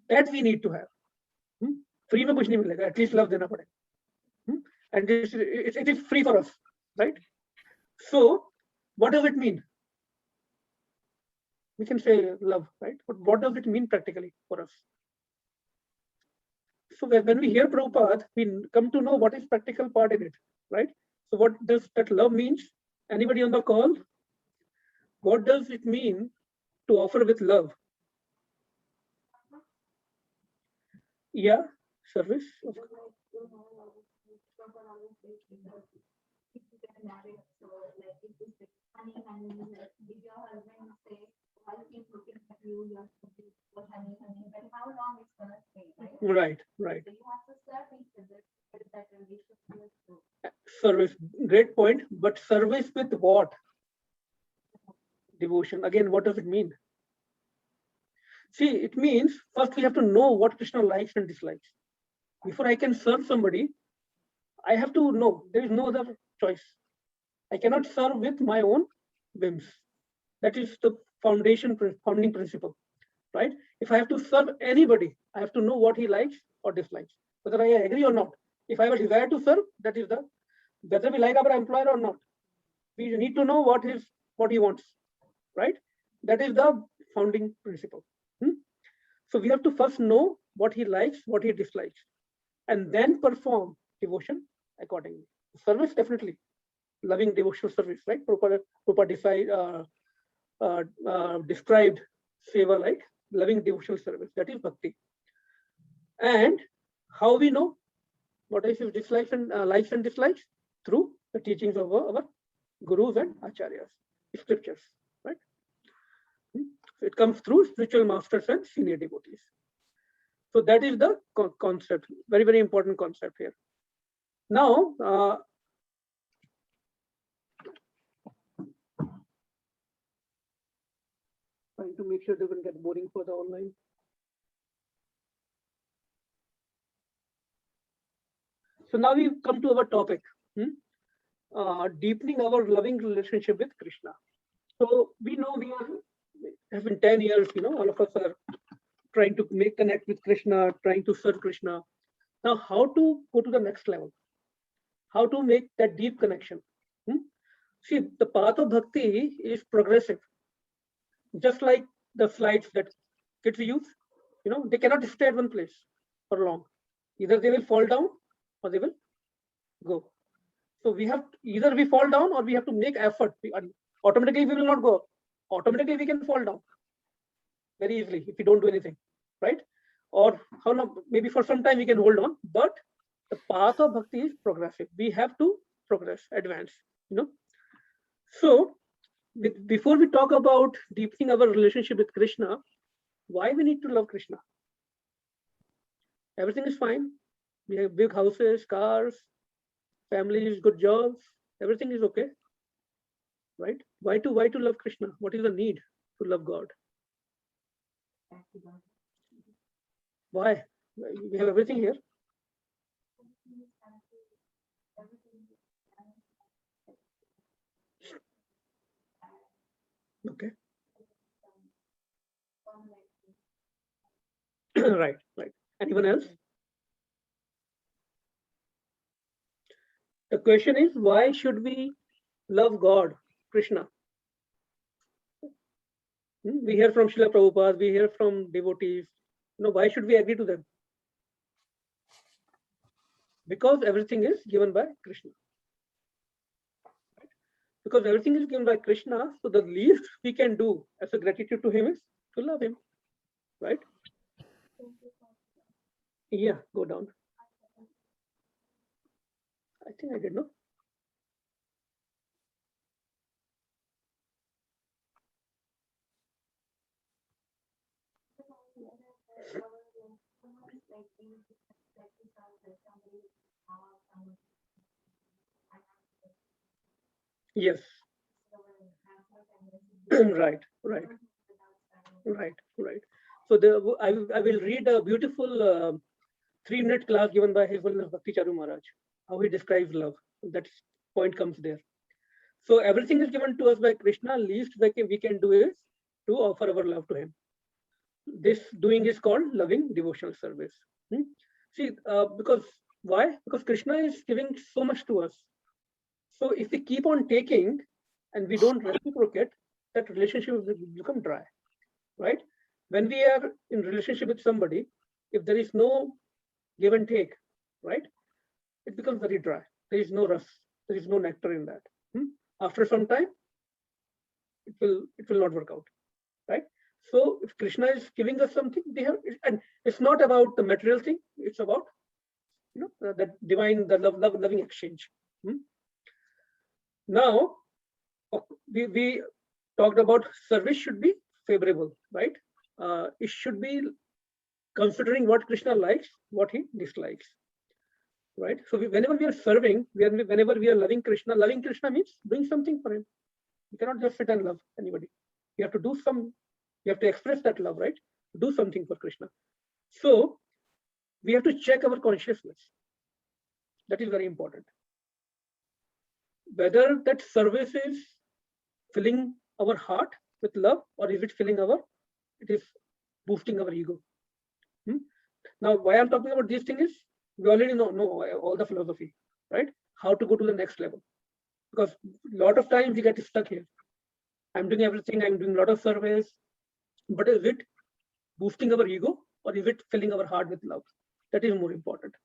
That we need to have. Free में कुछ नहीं मिलेगा. At least love देना पड़ेगा. And it is free for us, right? So, what does it mean? We can say love, right? But what does it mean practically for us? So when we hear Prabhupada, we come to know what is practical part in it, right? So what does that love means? Anybody on the call? What does it mean to offer with love? Yeah, service. Right. Service, great point. But service with what? Devotion. Again, what does it mean? See, it means first we have to know what Krishna likes and dislikes. Before I can serve somebody, I have to know. There is no other choice. I cannot serve with my own whims. That is the founding principle, right? If I have to serve anybody, I have to know what he likes or dislikes, whether I agree or not. If I have a desire to serve, that is the, whether we like our employer or not, we need to know what he wants, right? That is the founding principle. So we have to first know what he likes, what he dislikes, and then perform devotion accordingly. Service, definitely. Loving devotional service, right? Prabhupada described seva like loving devotional service. That is bhakti. And how we know what is his dislikes and likes and dislikes? Through the teachings of our gurus and acharyas, scriptures, right? So it comes through spiritual masters and senior devotees. So that is the concept, very, very important concept here. Now, trying to make sure it doesn't get boring for the online. So now we come to our topic, deepening our loving relationship with Krishna. So we know have been 10 years, all of us are trying to connect with Krishna, trying to serve Krishna. Now, how to go to the next level? How to make that deep connection? See, the path of bhakti is progressive. Just like the slides that kids use, they cannot stay at one place for long. Either they will fall down or they will go. So we have either we fall down or we have to make effort. Automatically we will not go up. Automatically we can fall down very easily if we don't do anything, right? Or how long, maybe for some time we can hold on, but the path of bhakti is progressive. We have to progress, advance, So before we talk about deepening our relationship with Krishna, why we need to love Krishna? Everything is fine. We have big houses, cars, families, good jobs. Everything is okay, right? Why to love Krishna? What is the need to love God? Why? We have everything here. Okay. Right. Anyone else? The question is, why should we love God, Krishna? We hear from Srila Prabhupada, we hear from devotees. Why should we agree to them? Because everything is given by Krishna. Right? Because everything is given by Krishna, so the least we can do as a gratitude to him is to love him. Right? Yeah, go down. I think I did, no? Yes. Right. So I will read a beautiful 3-minute class given by His Holiness Bhakti Charu Maharaj, how he describes love. That point comes there. So everything is given to us by Krishna. Least we can do is to offer our love to him. This doing is called loving devotional service. See, because why? Because Krishna is giving so much to us. So if we keep on taking and we don't reciprocate, that relationship will become dry, right? When we are in relationship with somebody, if there is no give and take, right, it becomes very dry. There is no rus, there is no nectar in that. After some time, it will not work out, right? So if Krishna is giving us something, and it's not about the material thing, it's about the divine, the loving exchange. Now, we talked about service should be favorable, right? It should be considering what Krishna likes, what he dislikes, right? So whenever we are serving, whenever we are loving Krishna means doing something for him. You cannot just sit and love anybody. You have to do you have to express that love, right? do something for Krishna. So we have to check our consciousness. That is very important. Whether that service is filling our heart with love, or is it it is boosting our ego. Now, why I'm talking about these things is we already know all the philosophy, right? How to go to the next level. Because a lot of times we get stuck here. I'm doing everything, I'm doing a lot of service, but is it boosting our ego, or is it filling our heart with love? That is more important.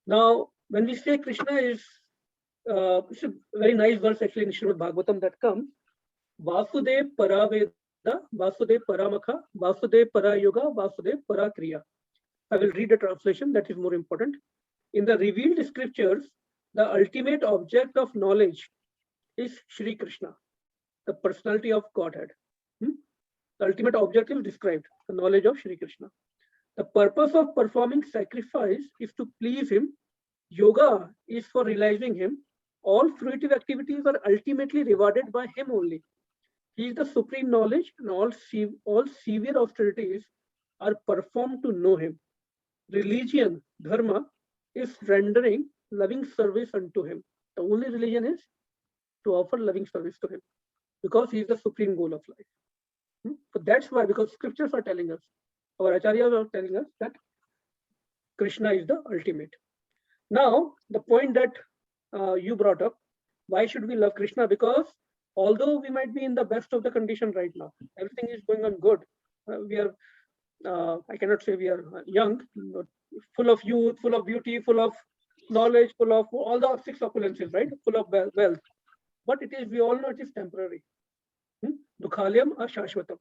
Now, when we say Krishna is, it's a very nice verse actually in Srimad Bhagavatam that comes, Vasudev Paraveda, Vasudev Paramakha, Vasudev Parayoga, Vasudev Parakriya. I will read the translation, that is more important. In the revealed scriptures, the ultimate object of knowledge is Shri Krishna, the personality of Godhead. The ultimate object is described, the knowledge of Shri Krishna. The purpose of performing sacrifice is to please him. Yoga is for realizing him. All fruitive activities are ultimately rewarded by him only. He is the supreme knowledge, and all severe austerities are performed to know him. Religion, dharma, is rendering loving service unto him. The only religion is to offer loving service to him, because he is the supreme goal of life. So that's why, because scriptures are telling us, our acharyas are telling us that Krishna is the ultimate. Now, the point that you brought up, why should we love Krishna? Because although we might be in the best of the condition right now, everything is going on good. We are, I cannot say we are young, but full of youth, full of beauty, full of knowledge, full of all the six opulences, right? Full of wealth. But it is, we all know it is temporary. Dukhalyam ashashvatam,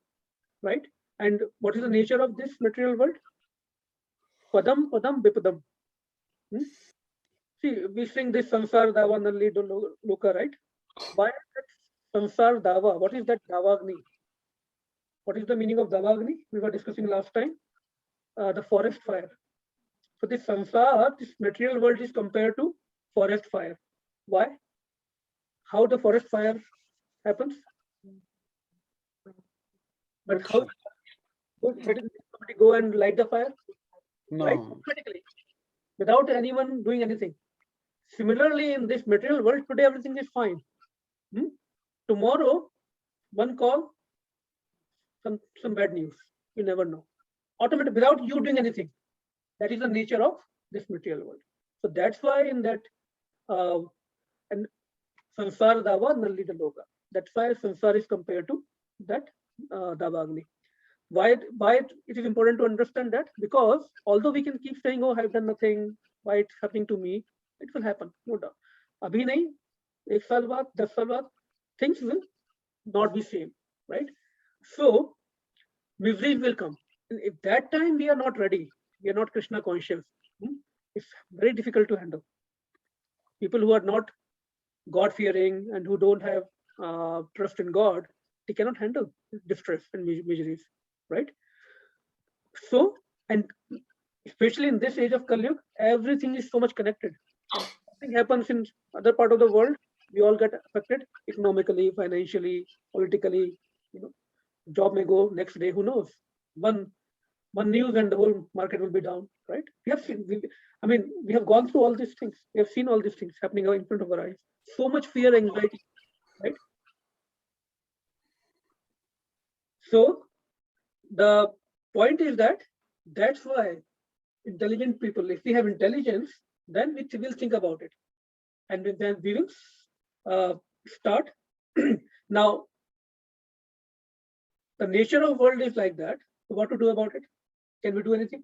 right? And what is the nature of this material world? Padam, padam, vipadam. See, we sing this Sansar Dava Nalli Loka, right? Why is that Sansar Dava? What is that Davagni? What is the meaning of Davagni? We were discussing last time. The forest fire. So this Sansar, this material world is compared to forest fire. Why? How the forest fire happens? But how somebody go and light the fire? No. Right? Automatically, without anyone doing anything. Similarly, in this material world, today everything is fine. Tomorrow, one call, some bad news. You never know. Automatically, without you doing anything. That is the nature of this material world. So that's why in that and Sansar Dava Nalli Loka. That's why Sansar is compared to that Davagni. Why it is important to understand that? Because although we can keep saying, oh, I've done nothing, why it's happening to me, it will happen, no doubt. Abhi nahi, 1 saal baad, 10 saal baad, things will not be same, right? So miseries will come. And if that time we are not ready, we are not Krishna conscious, it's very difficult to handle. People who are not God-fearing and who don't have trust in God, they cannot handle distress and miseries, right? So, and especially in this age of Kali Yuga, everything is so much connected. Something happens in other part of the world, we all get affected economically, financially, politically. Job may go next day, who knows? One news and the whole market will be down, right? We have seen, we have gone through all these things. We have seen all these things happening in front of our eyes. So much fear, anxiety, right? So the point is that's why intelligent people, if we have intelligence, then we will think about it. And then we will start. Now, the nature of world is like that. So what to do about it? Can we do anything?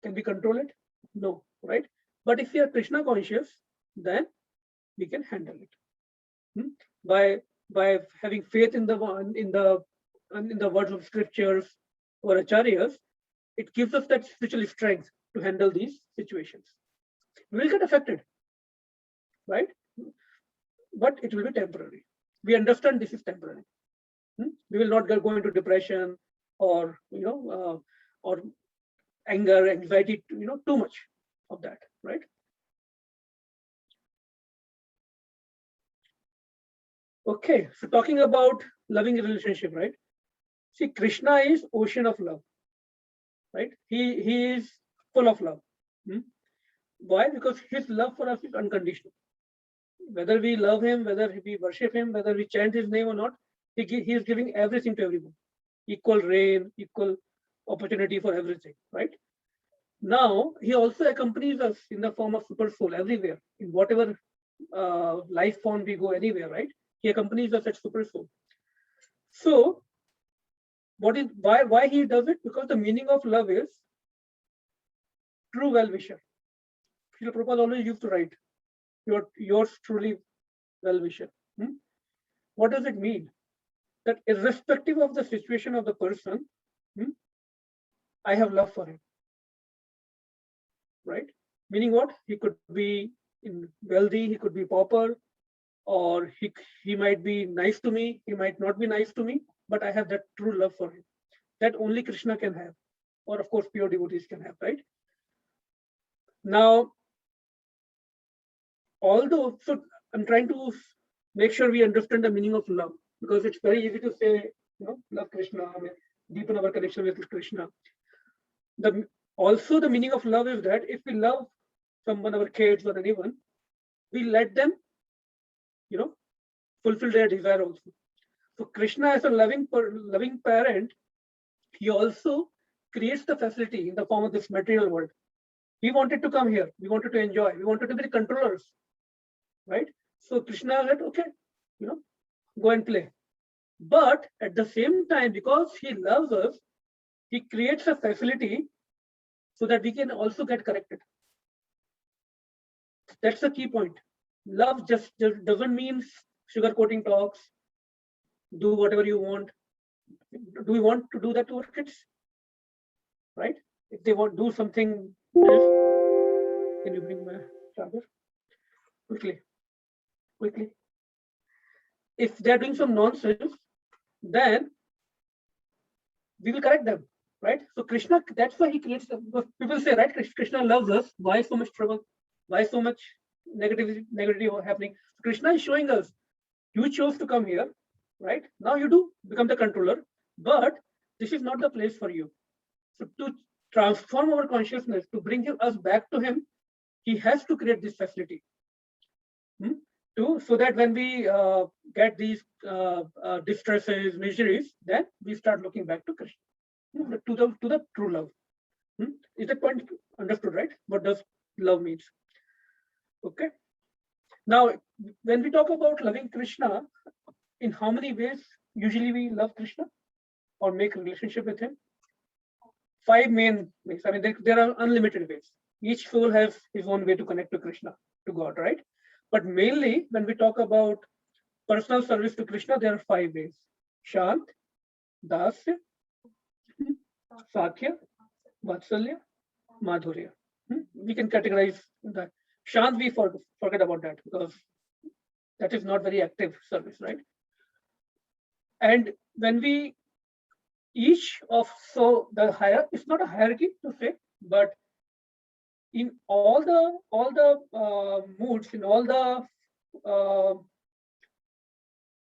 Can we control it? No, right? But if we are Krishna conscious, then we can handle it. By having faith in the words of scriptures or acharyas, it gives us that spiritual strength to handle these situations. We will get affected, right? But it will be temporary. We understand this is temporary. We will not go into depression or or anger, anxiety, too much of that, right? Okay, so talking about loving relationship, right? See, Krishna is ocean of love, right? He is full of love. Hmm? Why? Because his love for us is unconditional. Whether we love him, whether we worship him, whether we chant his name or not, he is giving everything to everyone. Equal rain, equal opportunity for everything, right? Now, he also accompanies us in the form of super soul everywhere, in whatever life form we go anywhere, right? He accompanies us as super soul. So, why he does it? Because the meaning of love is true well-wisher. Srila Prabhupada always used to write, yours truly well-wisher. Hmm? What does it mean? That irrespective of the situation of the person, I have love for him, right? Meaning what? He could be wealthy, he could be pauper, or he might be nice to me, he might not be nice to me, but I have that true love for him. That only Krishna can have, or of course pure devotees can have, right? Now, although, so I'm trying to make sure we understand the meaning of love, because it's very easy to say, love Krishna, deepen our connection with Krishna. Also the meaning of love is that if we love someone, our kids or anyone, we let them, fulfill their desire also. So Krishna, as a loving parent, he also creates the facility in the form of this material world. We wanted to come here, we wanted to enjoy, we wanted to be the controllers, right? So Krishna said, okay, go and play. But at the same time, because he loves us, he creates a facility so that we can also get corrected. That's the key point. Love just doesn't mean sugarcoating talks, do whatever you want. Do we want to do that to our kids? Right? If they want to do something else, can you bring my charger? Quickly. If they're doing some nonsense, then we will correct them, right? So Krishna, that's why he creates them. People say, right, Krishna loves us. Why so much trouble? Why so much negativity happening? Krishna is showing us, you chose to come here, right? Now you do become the controller, but this is not the place for you. So to transform our consciousness, to bring us back to him, he has to create this facility. So that when we get these distresses, miseries, then we start looking back to Krishna, to the true love. Is that point understood, right? What does love means? Okay. Now, when we talk about loving Krishna, in how many ways usually we love Krishna or make a relationship with him? 5 main ways. I mean, there are unlimited ways. Each soul has his own way to connect to Krishna, to God, right? But mainly, when we talk about personal service to Krishna, there are 5 ways. Shant, Dasya, Sakhya, Vatsalya, Madhurya. We can categorize that. Shant, we forget about that because that is not very active service, right? And when we the hierarchy, it's not a hierarchy to say, but in all the moods, in all the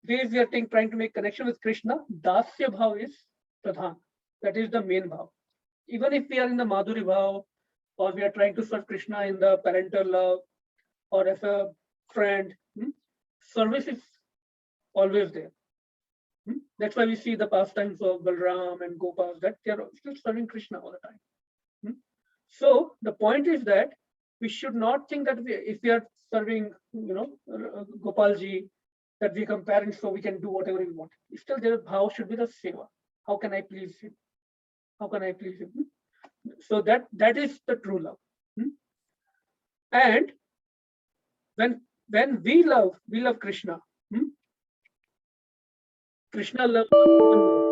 ways we are trying to make connection with Krishna, Dasya Bhav is Pradhan. That is the main bhav. Even if we are in the Madhuri Bhav, or we are trying to serve Krishna in the parental love, or as a friend, service is always there. That's why we see the pastimes of Balram and Gopal, that they are still serving Krishna all the time. So the point is that we should not think that if we are serving, Gopalji, that we comparing so we can do whatever we want. Still, their bhav should be the seva. How can I please him? How can I please him? So that is the true love. And when we love Krishna. Krishna loves us even more.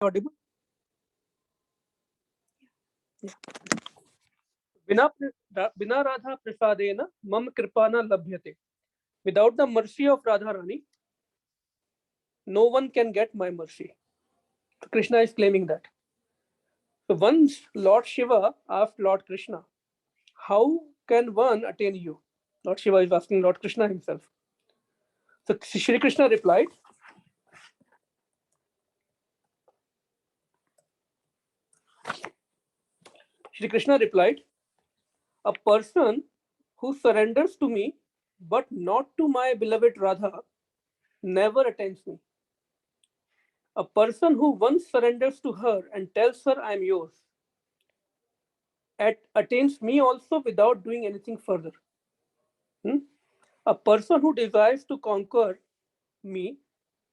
Audible? Yeah. Bina Radha prasadena mam kripana labhyate. Without the mercy of Radharani, no one can get my mercy. So Krishna is claiming that. So once Lord Shiva asked Lord Krishna, how can one attain you? Lord Shiva is asking Lord Krishna himself. So Shri Krishna replied, a person who surrenders to me but not to my beloved Radha never attains me. A person who once surrenders to her and tells her I am yours attains me also without doing anything further. A person who desires to conquer me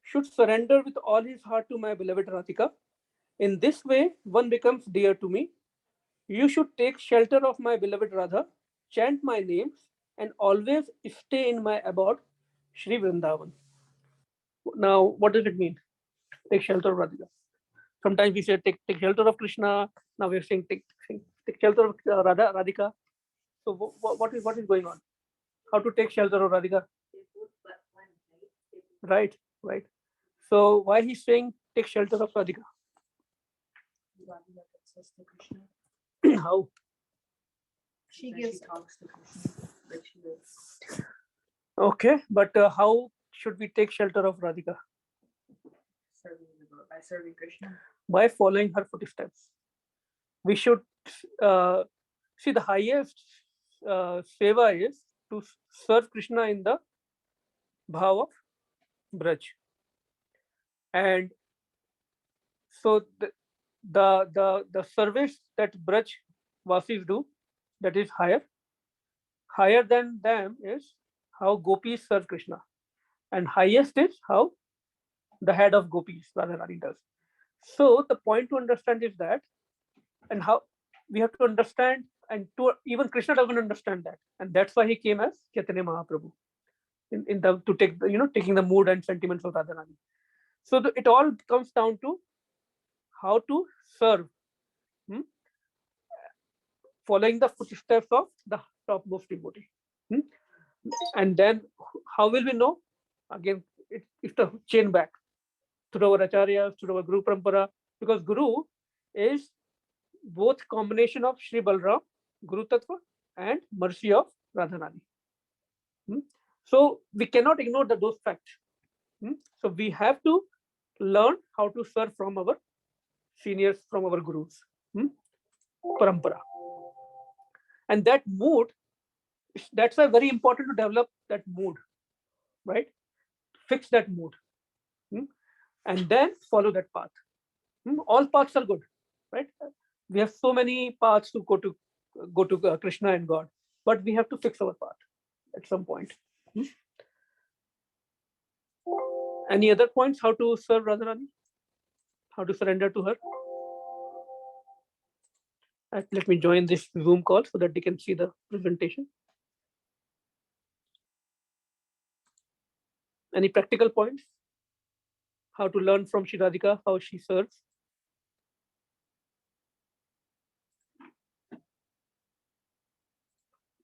should surrender with all his heart to my beloved Radhika. In this way, one becomes dear to me. You should take shelter of my beloved Radha, chant my names, and always stay in my abode, Sri Vrindavan. Now, what does it mean? Take shelter of Radhika. Sometimes we say take shelter of Krishna. Now we're saying take shelter of Radhika. So what is going on? How to take shelter of Radhika? Right. So why he's saying take shelter of Radhika? How? She gives talks to Krishna, like she does. Okay, but how should we take shelter of Radhika? By serving Krishna. By following her footsteps. We should see the highest seva is to serve Krishna in the bhav of Braj. And so the service that Braj Vasis do, that is higher than them is how gopis serve Krishna, and highest is how the head of gopis Radharani does. So the point to understand is that, and how we have to understand, and to even Krishna doesn't understand that, and that's why he came as Chaitanya Mahaprabhu in the to take taking the mood and sentiments of Radharani. So it all comes down to how to serve, following the footsteps of the topmost devotee. And then how will we know? Again, it's the chain back through our acharyas, through our Guru Parampara, because Guru is both combination of Sri Balram, Guru Tattva, and mercy of Radharani. So we cannot ignore those facts. So we have to learn how to serve from our seniors, from our gurus, parampara. And that mood, that's why very important to develop that mood, right? Fix that mood, and then follow that path. All paths are good, right? We have so many paths to go to Krishna and God, but we have to fix our path at some point. Any other points? How to serve Radharani? How to surrender to her? Let me join this Zoom call so that they can see the presentation. Any practical points? How to learn from Shri Radhika, how she serves?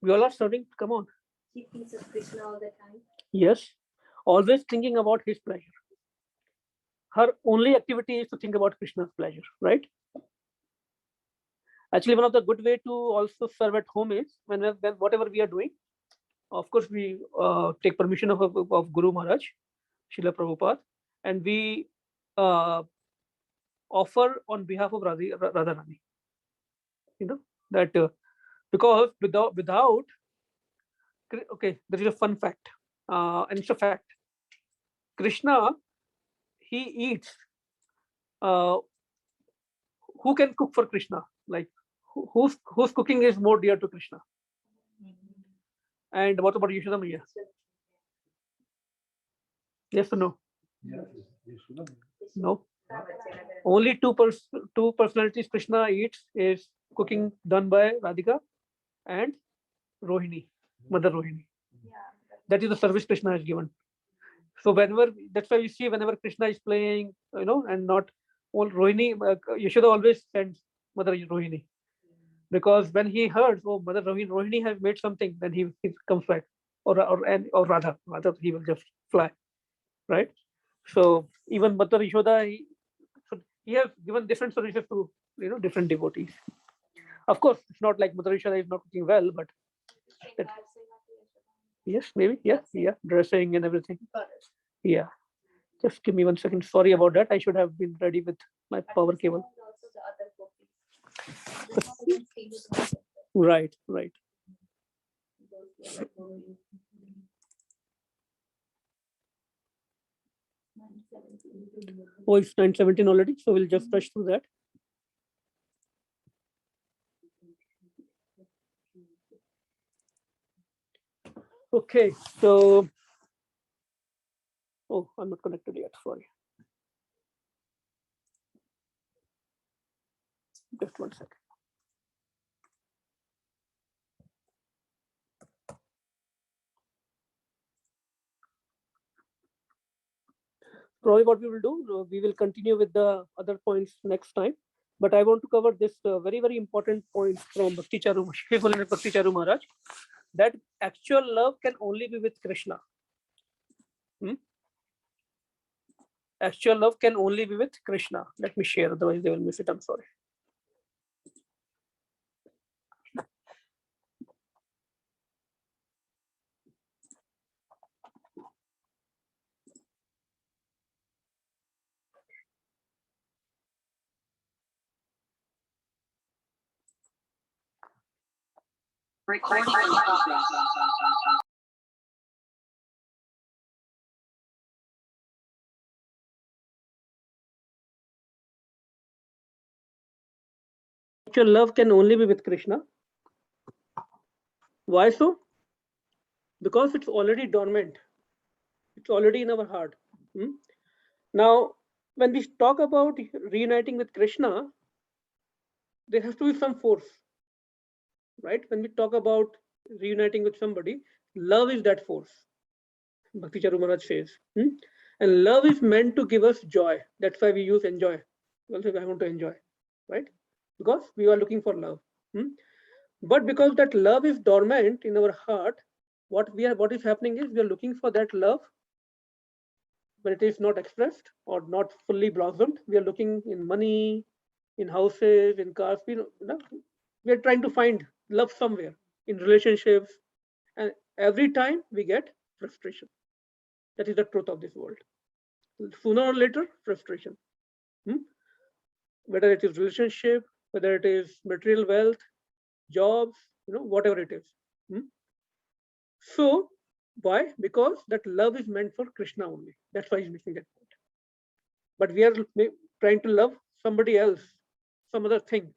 We all are serving. Come on. She thinks of Krishna all the time. Yes. Always thinking about his pleasure. Her only activity is to think about Krishna's pleasure, right? Actually, one of the good way to also serve at home is when whatever we are doing, of course, we take permission of Guru Maharaj, Srila Prabhupada, and we offer on behalf of Radharani. That because without, okay, there is a fun fact, and it's a fact. Krishna, he eats. Who can cook for Krishna? Like whose cooking is more dear to Krishna? And what about Yashoda Maiya? Yes or no? No. Only two personalities Krishna eats is cooking done by Radhika and Rohini, Mother Rohini. That is the service Krishna has given. So whenever, that's why you see whenever Krishna is playing, and not all Rohini, Yashoda always sends Mother Rohini. Because when he heard, oh, Mother Rohini has made something, then he comes back. Or Radha, he will just fly, right? So even Mother Yashoda, he has given different solutions to different devotees. Of course, it's not like Mother Yashoda is not cooking well, but that, yes, maybe, yeah, dressing and everything. Yeah, just give me 1 second. Sorry about that. I should have been ready with my power cable. Right. Oh, it's 9:17 already, so we'll just rush through that. Okay, so, oh, I'm not connected yet, sorry. Just 1 second. Probably what we will do, we will continue with the other points next time. But I want to cover this very, very important point from Bhakti Charu, His Holiness Bhakti Charu Maharaj, that actual love can only be with Krishna. Actual love can only be with Krishna. Let me share, otherwise they will miss it. I'm sorry. Recording in progress. Actual love can only be with Krishna. Why so? Because it's already dormant. It's already in our heart. Now, when we talk about reuniting with Krishna, there has to be some force, right? When we talk about reuniting with somebody, love is that force, Bhakti Charu Maharaj says. And love is meant to give us joy. That's why we use enjoy. Also, I want to enjoy, right? Because we are looking for love. But because that love is dormant in our heart, what is happening is we are looking for that love, but it is not expressed or not fully blossomed. We are looking in money, in houses, in cars. We are trying to find love somewhere, in relationships, and every time we get frustration. That is the truth of this world. Sooner or later, frustration. Whether it is relationship, whether it is material wealth, jobs, whatever it is. So why? Because that love is meant for Krishna only. That's why he's missing that point. But we are trying to love somebody else, some other thing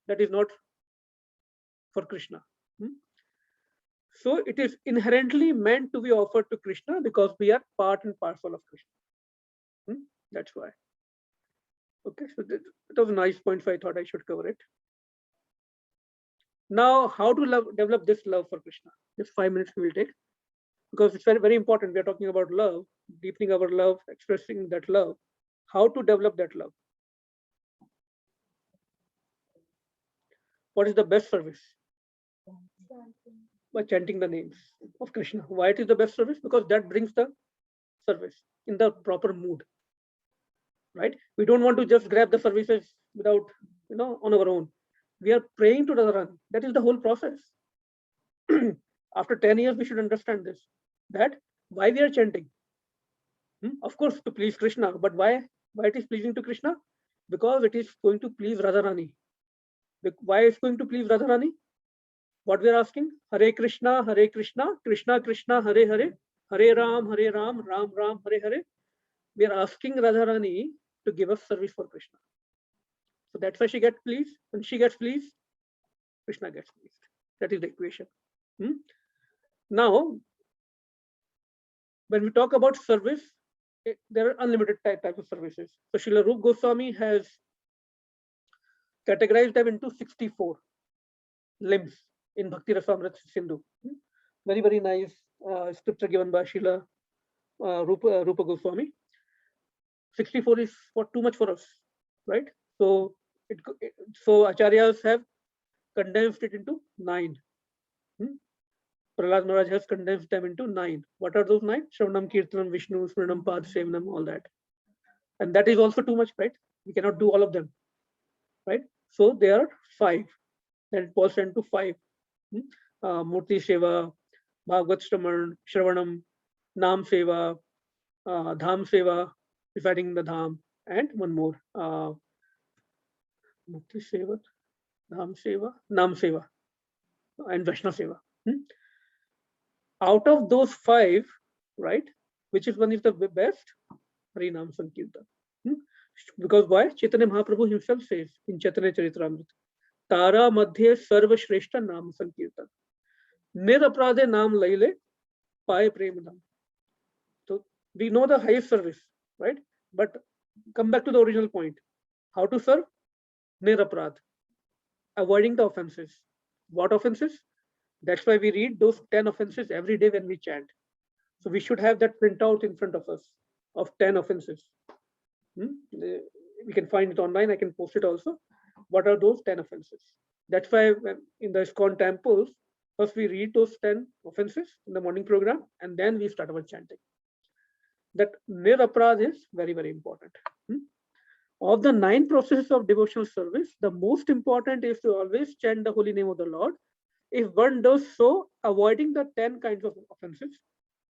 that is not for Krishna. So it is inherently meant to be offered to Krishna because we are part and parcel of Krishna. That's why. Okay, so that was a nice point, so I thought I should cover it. Now, how to develop this love for Krishna? Just 5 minutes we will take, because it's very, very important. We are talking about love, deepening our love, expressing that love. How to develop that love? What is the best service? By chanting the names of Krishna. Why it is the best service? Because that brings the service in the proper mood, right? We don't want to just grab the services without, on our own. We are praying to Radharani. That is the whole process. After 10 years, we should understand this, that why we are chanting. Of course, to please Krishna, but why it is pleasing to Krishna? Because it is going to please Radharani. Why it's going to please Radharani? What we are asking? Hare Krishna, Krishna Krishna, Hare Hare, Hare Ram, Ram Ram, Hare Hare. We are asking Radharani to give us service for Krishna. So that's why she gets pleased. When she gets pleased, Krishna gets pleased. That is the equation. Now, when we talk about service, there are unlimited type of services. So Srila Rupa Goswami has categorized them into 64 limbs in Bhakti Rasamrita Sindhu. Very, very nice scripture given by Srila Rupa Goswami. 64 is too much for us. right? So so acharyas have condensed it into 9. Hmm? Prahlad Maharaj has condensed them into 9. What are those 9? Shravanam, Kirtanam, Vishnu, Smaranam, Pad, Sevanam, all that. And that is also too much, right? We cannot do all of them, right? So there are 5. Then it boils down to 5. Murti Seva, Bhagavat Shravanam, Nam Seva, Dham Seva, reciting the Dham, and one more. Murti Seva, Dham Seva, Nam Seva, and Vaishnava Seva. Out of those 5, right, which is one is the best? Harinam Sankirtan. Because why? Chaitanya Mahaprabhu himself says in Chaitanya Charitamrita, Tara Madhye Sarva Shrestha Nam Sankirtan. Niraprade Nam Laile Pai Premanam. So we know the highest service, right? But come back to the original point. How to serve? Niraprad. Avoiding the offenses. What offenses? That's why we read those 10 offenses every day when we chant. So we should have that printout in front of us of 10 offenses. We can find it online. I can post it also. What are those 10 offenses? That's why in the ISKCON temples, first we read those 10 offenses in the morning program, and then we start our chanting. That niraprad is very, very important. Of the 9 processes of devotional service, the most important is to always chant the holy name of the Lord. If one does so, avoiding the 10 kinds of offenses,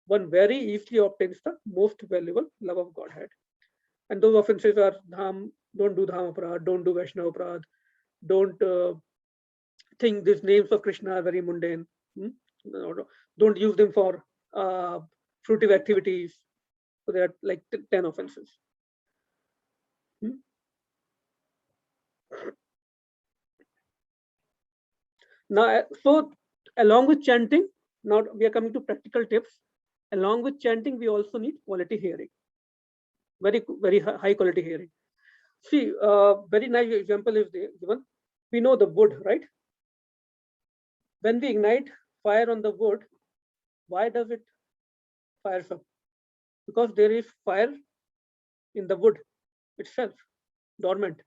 one very easily obtains the most valuable love of Godhead. And those offenses are dham, don't do dham aparad, don't do Vaishnava aparad, don't think these names of Krishna are very mundane. Don't use them for fruitive activities. So there are like 10 offenses. Now, so along with chanting, now we are coming to practical tips. Along with chanting, we also need quality hearing. Very, very high quality hearing. See, very nice example is given. We know the wood, right? When we ignite fire on the wood, why does it fire up? Because there is fire in the wood itself, dormant.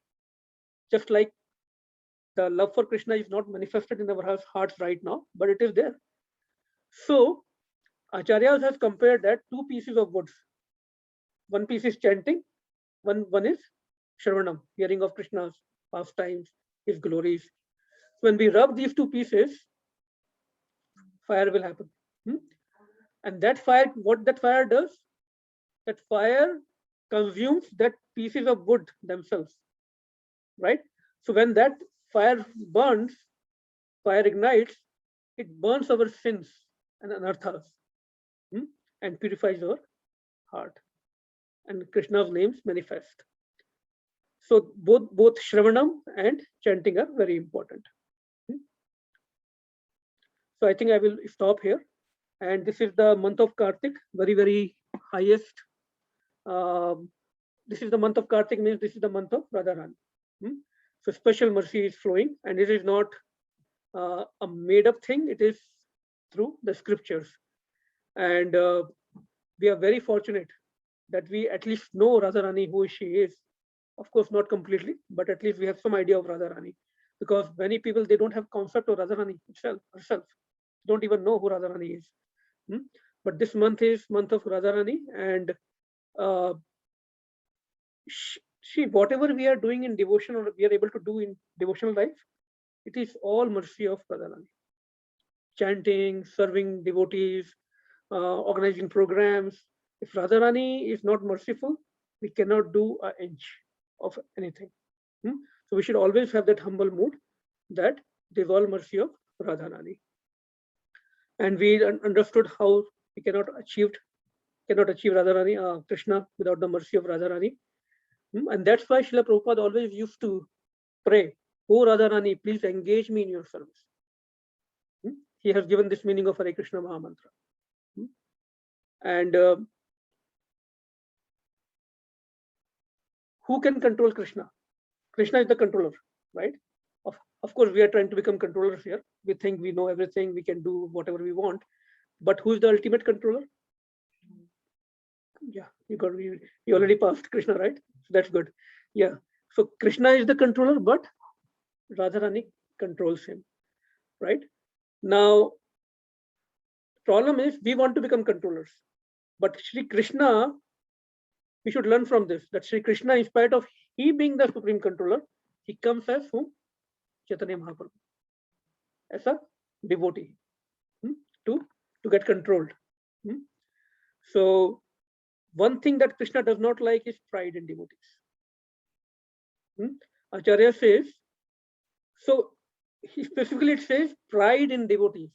Just like the love for Krishna is not manifested in our hearts right now, but it is there. So Acharyas has compared that 2 pieces of woods. One piece is chanting, one is Shravanam, hearing of Krishna's pastimes, his glories. When we rub these 2 pieces, fire will happen. And that fire, what that fire does, that fire consumes that pieces of wood themselves, right? So when that fire burns, fire ignites, it burns our sins and anarthas and purifies our heart. And Krishna's names manifest. So both Shravanam and chanting are very important. So I think I will stop here. And this is the month of Kartik, very, very highest. This is the month of Kartik, means this is the month of Radharani. So special mercy is flowing, and it is not a made up thing. It is through the scriptures. And we are very fortunate that we at least know Radharani, who she is. Of course, not completely, but at least we have some idea of Radharani. Because many people, they don't have concept of Radharani herself. Don't even know who Radharani is. But this month is month of Radharani, and see, whatever we are doing in devotion, or we are able to do in devotional life, it is all mercy of Radharani. Chanting, serving devotees, organizing programs. If Radharani is not merciful, we cannot do an inch of anything. So we should always have that humble mood that it is all mercy of Radharani. And we understood how we cannot achieve Radharani, Krishna, without the mercy of Radharani. And that's why Srila Prabhupada always used to pray, "Oh Radharani, please engage me in your service." He has given this meaning of Hare Krishna Mahamantra. And who can control Krishna? Krishna is the controller, right? Of course, we are trying to become controllers here. We think we know everything, we can do whatever we want. But who is the ultimate controller? Yeah, you already passed Krishna, right? So that's good. Yeah. So Krishna is the controller, but Radharani controls him, right? Now, problem is we want to become controllers, but Sri Krishna, we should learn from this, that Sri Krishna, in spite of he being the supreme controller, he comes as whom? Chaitanya Mahaprabhu, as a devotee, to get controlled. So one thing that Krishna does not like is pride in devotees. Acharya says, so he specifically it says pride in devotees.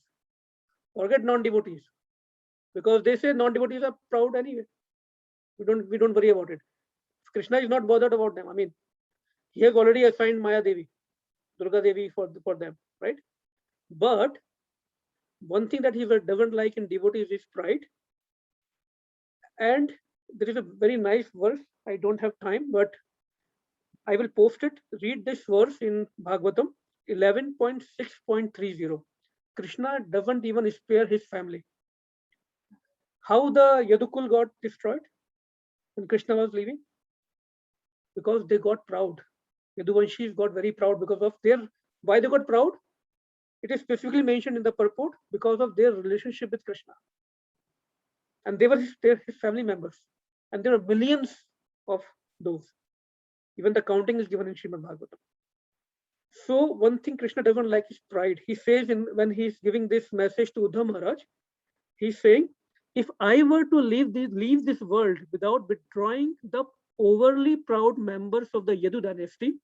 Forget non-devotees, because they say non-devotees are proud anyway. We don't worry about it. Krishna is not bothered about them. I mean, he has already assigned Maya Devi, Durga Devi for them, right? But one thing that he doesn't like in devotees is pride. And there is a very nice verse. I don't have time, but I will post it. Read this verse in Bhagavatam 11.6.30. Krishna doesn't even spare his family. How the Yadukul got destroyed when Krishna was leaving? Because they got proud. Yaduvanshis got very proud because of why they got proud? It is specifically mentioned in the purport, because of their relationship with Krishna. And they were his family members. And there are millions of those. Even the counting is given in Srimad Bhagavatam. So one thing Krishna doesn't like is pride. He says when he's giving this message to Uddhav Maharaj, he's saying, if I were to leave this world without withdrawing the overly proud members of the Yadu dynasty,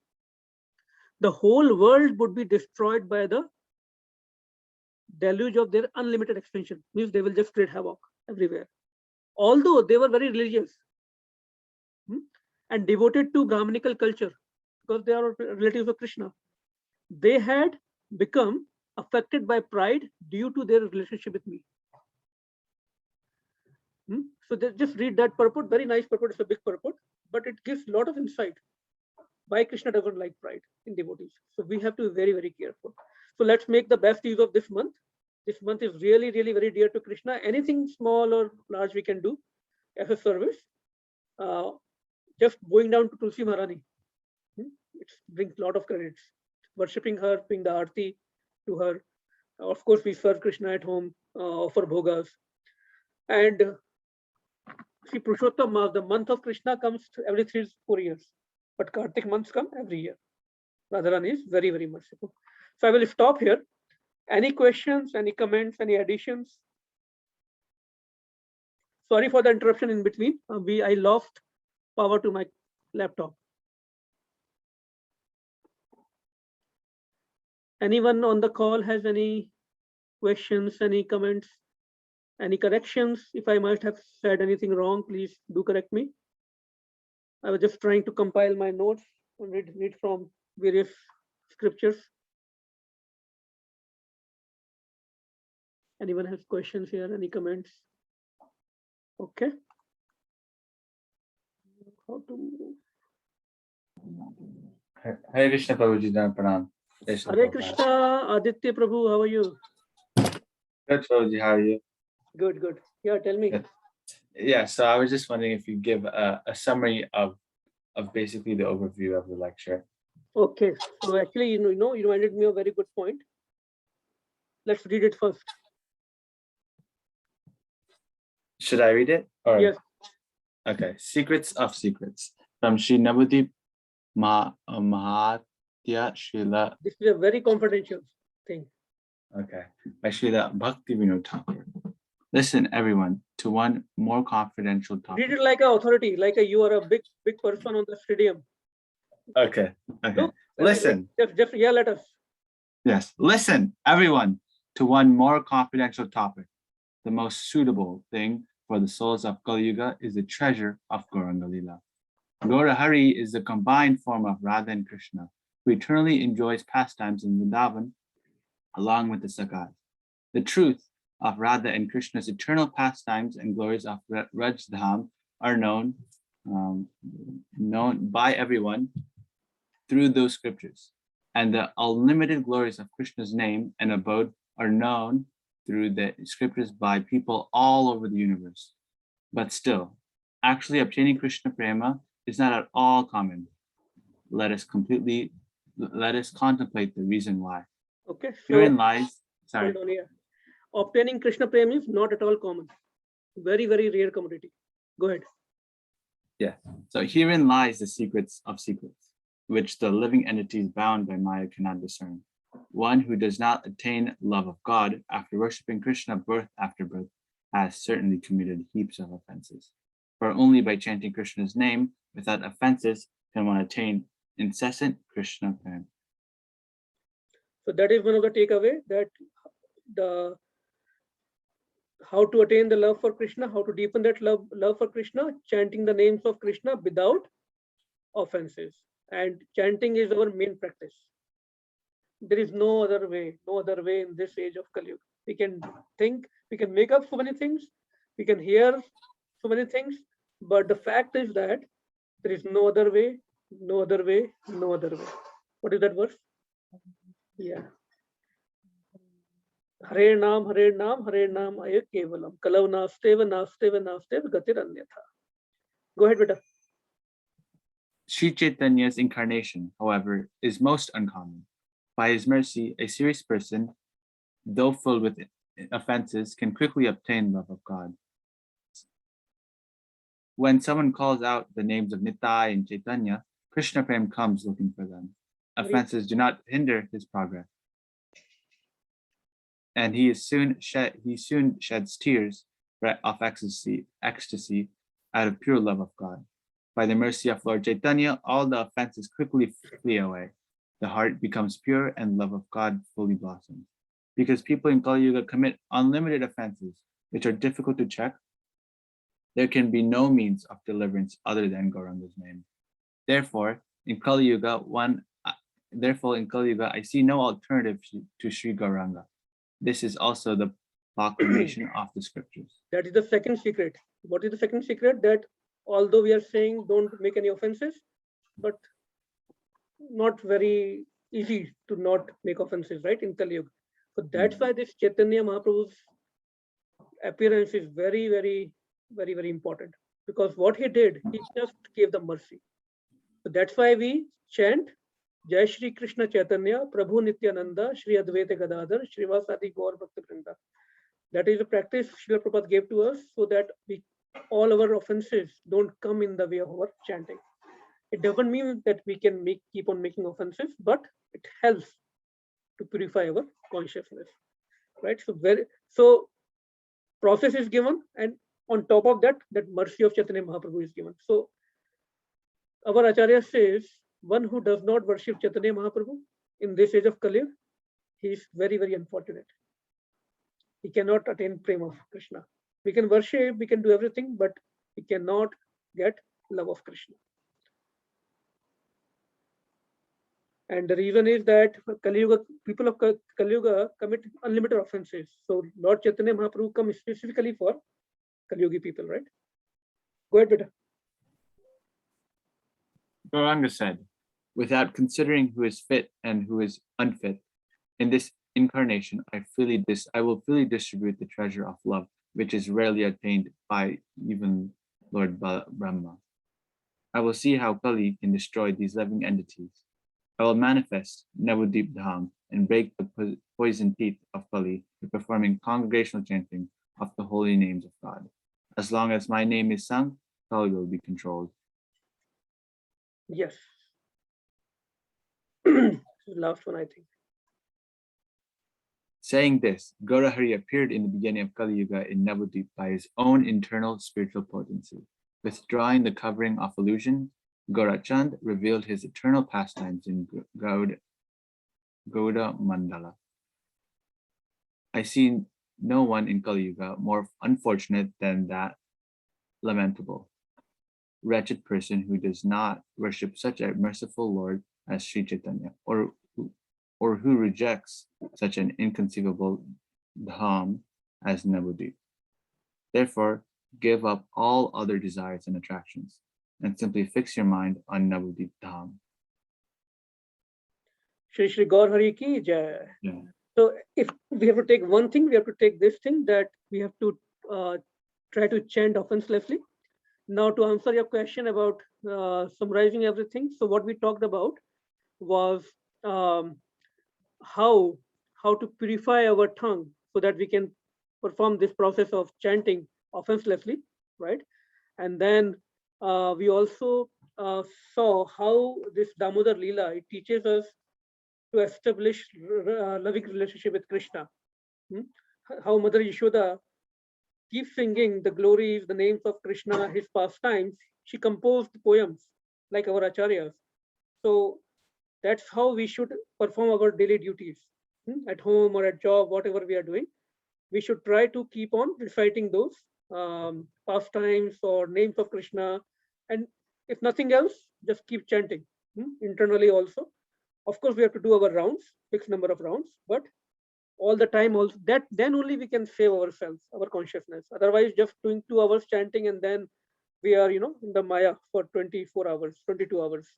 the whole world would be destroyed by the deluge of their unlimited expansion. Means they will just create havoc everywhere. Although they were very religious and devoted to Brahminical culture, because they are relatives of Krishna, they had become affected by pride due to their relationship with me. So just read that purport, very nice purport, it's a big purport, but it gives a lot of insight why Krishna doesn't like pride in devotees. So we have to be very, very careful. So let's make the best use of this month. This month is really, really very dear to Krishna. Anything small or large we can do as a service. Just going down to Tulsi Maharani, it brings a lot of credits. Worshipping her, doing the aarti to her. Of course, we serve Krishna at home, offer bhogas. And see, Purushottam Maas, the month of Krishna comes every 3-4 years. But Kartik months come every year. Radharani is very, very merciful. So I will stop here. Any questions, any comments, any additions? Sorry for the interruption in between. I lost power to my laptop. Anyone on the call has any questions, any comments, any corrections? If I might have said anything wrong, please do correct me. I was just trying to compile my notes and read from various scriptures. Anyone has questions here? Any comments? Okay. How to move? Hare Krishna Prabhuji, Pranam. Hare Krishna, Aditya Prabhu, how are you? Good, Prabhuji, how are you? Good, good. Yeah, tell me. Good. Yeah, so I was just wondering if you give a summary of basically the overview of the lecture. Okay, so actually, you reminded me of a very good point. Let's read it first. Should I read it? Or? Yes. Okay, Secrets of Secrets from Sri Navadip Mahatya Srila. This is a very confidential thing. Okay, by Srila Bhakti Vinod Thakur. Listen, everyone, to one more confidential topic. Read it like an authority, like you are a big person on the stadium. Okay, okay. Look, Listen. Just yell at us. Yes, listen, everyone, to one more confidential topic. The most suitable thing for the souls of Kali Yuga is the treasure of Gauranga Lila. Gaura Hari is the combined form of Radha and Krishna, who eternally enjoys pastimes in Vrindavan along with the Sakhas. The truth of Radha and Krishna's eternal pastimes and glories of Rajdham are known by everyone through those scriptures. And the unlimited glories of Krishna's name and abode are known through the scriptures by people all over the universe. But still, actually obtaining Krishna Prema is not at all common. let us contemplate the reason why. Okay, so Herein lies, sorry, hold on here. Obtaining Krishna Prem is not at all common. Very, very rare commodity. Go ahead. yeah. So herein lies the secrets of secrets, which the living entities bound by Maya cannot discern. One who does not attain love of God after worshipping Krishna birth after birth has certainly committed heaps of offenses. For only by chanting Krishna's name without offenses can one attain incessant Krishna Prem. So that is one of the takeaway, that the how to attain the love for Krishna, how to deepen that love for Krishna, chanting the names of Krishna without offenses. And chanting is our main practice. There is no other way in this age of Kali Yuga. We can think, we can make up so many things, we can hear so many things, but the fact is that there is no other way, no other way, no other way. What is that verse? Yeah. Hare Nam, Aya Kevalam. Kalav Nasteva, Gatir Anyatha. Go ahead, beta. Sri Chaitanya's incarnation, however, is most uncommon. By his mercy, a serious person, though filled with offenses, can quickly obtain love of God. When someone calls out the names of Nitai and Chaitanya, Krishna Prem comes looking for them. Offenses do not hinder his progress, and he soon sheds tears of ecstasy out of pure love of God. By the mercy of Lord Chaitanya, all the offenses quickly flee away. The heart becomes pure and love of God fully blossoms. Because people in Kali Yuga commit unlimited offenses, which are difficult to check, there can be no means of deliverance other than Gauranga's name. Therefore, in Kali Yuga, I see no alternative to Sri Gauranga. This is also the proclamation of the scriptures. That is the second secret. What is the second secret? That although we are saying don't make any offenses, but not very easy to not make offenses, right, in Kali Yuga. So that's why this Chaitanya Mahaprabhu's appearance is very, very, very, very important. Because what he did, he just gave the mercy. So that's why we chant Jai Shri Krishna Chaitanya, Prabhu Nityananda, Shri Advaita Gadadhar, Srivasadi Gaur Bhakta Vrinda. That is a practice Srila Prabhupada gave to us so that all our offenses don't come in the way of our chanting. It doesn't mean that we can keep on making offenses, but it helps to purify our consciousness, right? So process is given, and on top of that, that mercy of Chaitanya Mahaprabhu is given. So our Acharya says, one who does not worship Chaitanya Mahaprabhu in this age of Kali Yuga, he is very, very unfortunate. He cannot attain prema of Krishna. We can worship, we can do everything, but we cannot get love of Krishna. And the reason is that Kali Yuga, people of Kali Yuga commit unlimited offenses. So Lord Chaitanya Mahaprabhu comes specifically for Kali Yugi people, right? Go ahead, beta. Gauranga said, without considering who is fit and who is unfit, in this incarnation, I will freely distribute the treasure of love, which is rarely attained by even Lord Brahma. I will see how Kali can destroy these living entities. I will manifest Navadip Dham and break the poison teeth of Kali by performing congregational chanting of the holy names of God. As long as my name is sung, Kali will be controlled. Yes. Last one, I think. Saying this, Gaurahari appeared in the beginning of Kali Yuga in Navadip by his own internal spiritual potency. Withdrawing the covering of illusion, Gaurachand revealed his eternal pastimes in Gauda Mandala. I see no one in Kali Yuga more unfortunate than that lamentable, wretched person who does not worship such a merciful Lord as Sri Chaitanya, or who rejects such an inconceivable dham as Navadip. Therefore, give up all other desires and attractions, and simply fix your mind on Navadip Dham. Shri Shri Gaur Hari ki jai. Yeah. So if we have to take one thing, we have to take this thing, that we have to try to chant offenselessly. Now to answer your question about summarizing everything. So what we talked about was um, how to purify our tongue so that we can perform this process of chanting offenselessly, right? And then we also saw how this Damodar Leela, it teaches us to establish loving relationship with Krishna. How Mother Yashoda keeps singing the glories, the names of Krishna, his pastimes. She composed poems like our acharyas. So that's how we should perform our daily duties at home or at job, whatever we are doing. We should try to keep on reciting those pastimes or names of Krishna. And if nothing else, just keep chanting internally also. Of course, we have to do our rounds, fixed number of rounds, but all the time also, that then only we can save ourselves, our consciousness. Otherwise, just doing 2 hours chanting and then we are, in the Maya for 24 hours, 22 hours.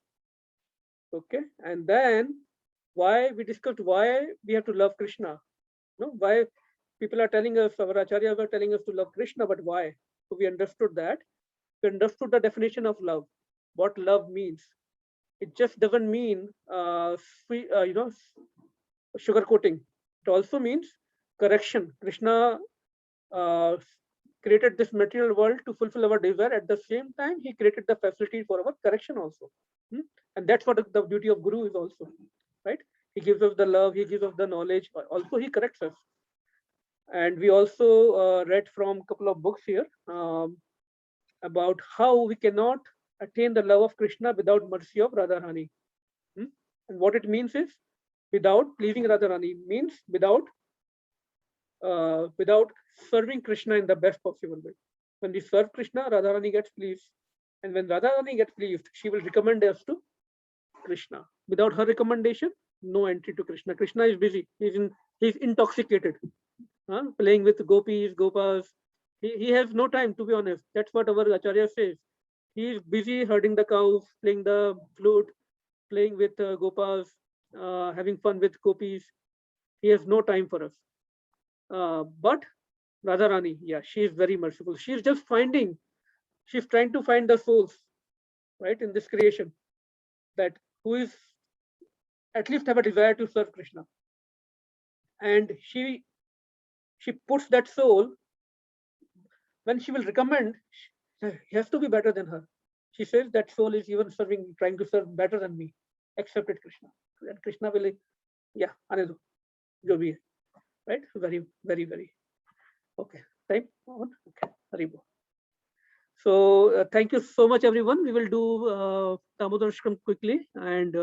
Okay. And then why we discussed why we have to love Krishna. Why people are telling us, our acharyas are telling us to love Krishna, but why? So we understood that. We understood the definition of love, what love means. It just doesn't mean sweet, sugar coating. It also means correction. Krishna uh, created this material world to fulfill our desire. At the same time, he created the facility for our correction also. And that's what the duty of Guru is also, right? He gives us the love, he gives us the knowledge, also he corrects us. And we also read from a couple of books here about how we cannot attain the love of Krishna without mercy of Radharani. And what it means is, without pleasing Radharani means without serving Krishna in the best possible way. When we serve Krishna, Radharani gets pleased. And when Radharani gets pleased, she will recommend us to Krishna. Without her recommendation, no entry to Krishna. Krishna is busy. He's intoxicated, playing with gopis, gopas. He has no time, to be honest. That's what our Acharya says. He is busy herding the cows, playing the flute, playing with gopas, having fun with gopis. He has no time for us. But Radharani, yeah, she is very merciful. She's trying to find the souls, right, in this creation, that who is at least have a desire to serve Krishna. And she puts that soul, when she will recommend, he has to be better than her. She says that soul is even trying to serve better than me, excepted Krishna. And Krishna will, yeah, Anedu, jo bhi hai, right? Very, very, very. Okay, time on. Okay, Haribo. So thank you so much, everyone. We will do Damodarashkam quickly. And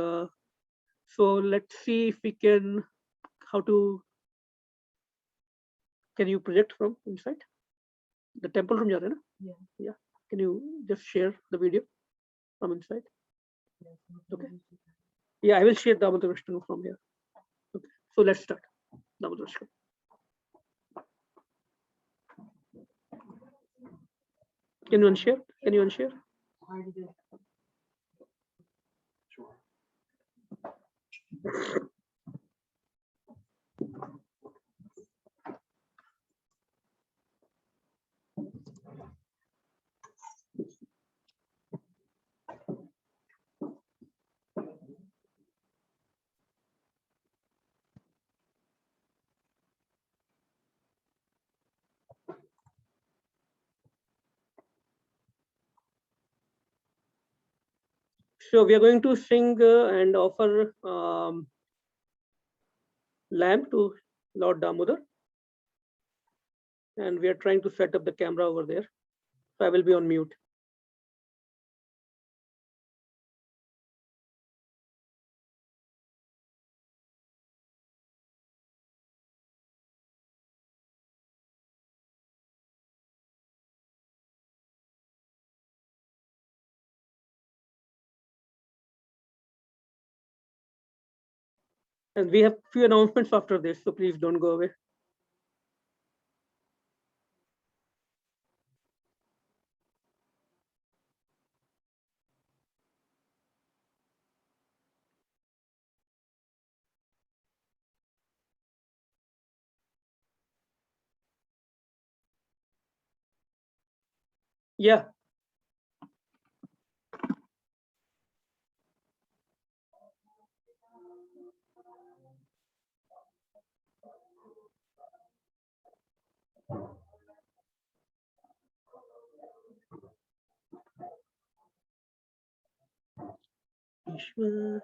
so let's see if we can, can you project from inside? The temple room, yeah. Yeah. Can you just share the video from inside? Okay. Yeah, I will share Damodarashkam from here. Okay. So let's start Damodarashkam. Can you unshare? Can you unshare? Sure. So we are going to sing and offer lamp to Lord Damodar. And we are trying to set up the camera over there. So I will be on mute. And we have few announcements after this, so please don't go away. Yeah. Krishna.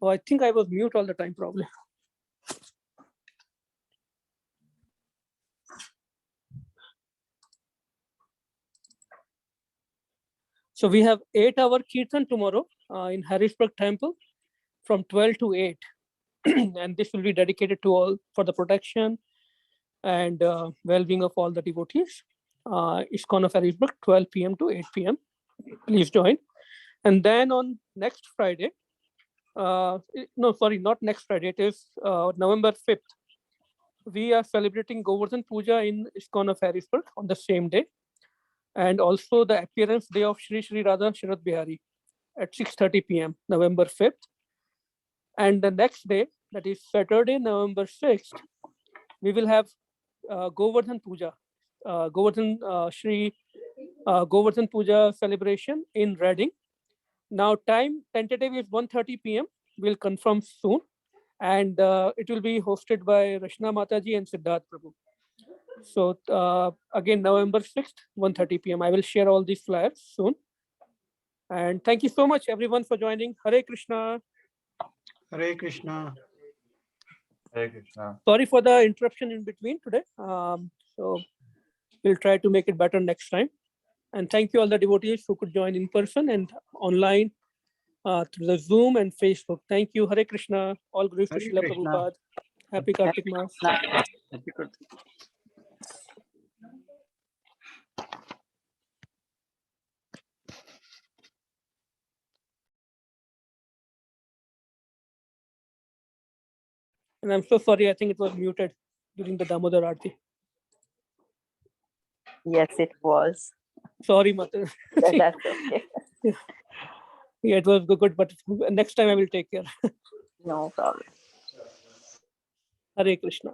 Oh, I think I was mute all the time, probably. So we have 8-hour Kirtan tomorrow in Harrisburg Temple from 12 to 8. And this will be dedicated to all for the protection and well-being of all the devotees. ISKCON of Harrisburg, 12 p.m. to 8 p.m. Please join. And then on next Friday, no, sorry, not next Friday, it is November 5th. We are celebrating Govardhan Puja in ISKCON of Harrisburg on the same day. And also the appearance day of Shri Shri Radha Sharad Bihari at 6:30 p.m. November 5th. And the next day, that is Saturday, November 6th, we will have Govardhan Puja, Govardhan Puja celebration in Reading. Now time tentative is 1:30 p.m. We'll confirm soon. And it will be hosted by Rashna Mataji and Siddharth Prabhu. So again, November 6th, 1:30 p.m. I will share all these flyers soon. And thank you so much, everyone, for joining. Hare Krishna. Hare Krishna. Hare Krishna. Sorry for the interruption in between today. So we'll try to make it better next time. And thank you all the devotees who could join in person and online through the Zoom and Facebook. Thank you. Hare Krishna. All Gurus to Hare Srila Krishna. Prabhupada. Happy Kartik Mass. Happy Kartik. And I'm so sorry, I think it was muted during the Damodar Aarti. Yes, it was. Sorry, Mata. That's okay. Yeah, it was good, but next time I will take care. No problem. Hare Krishna.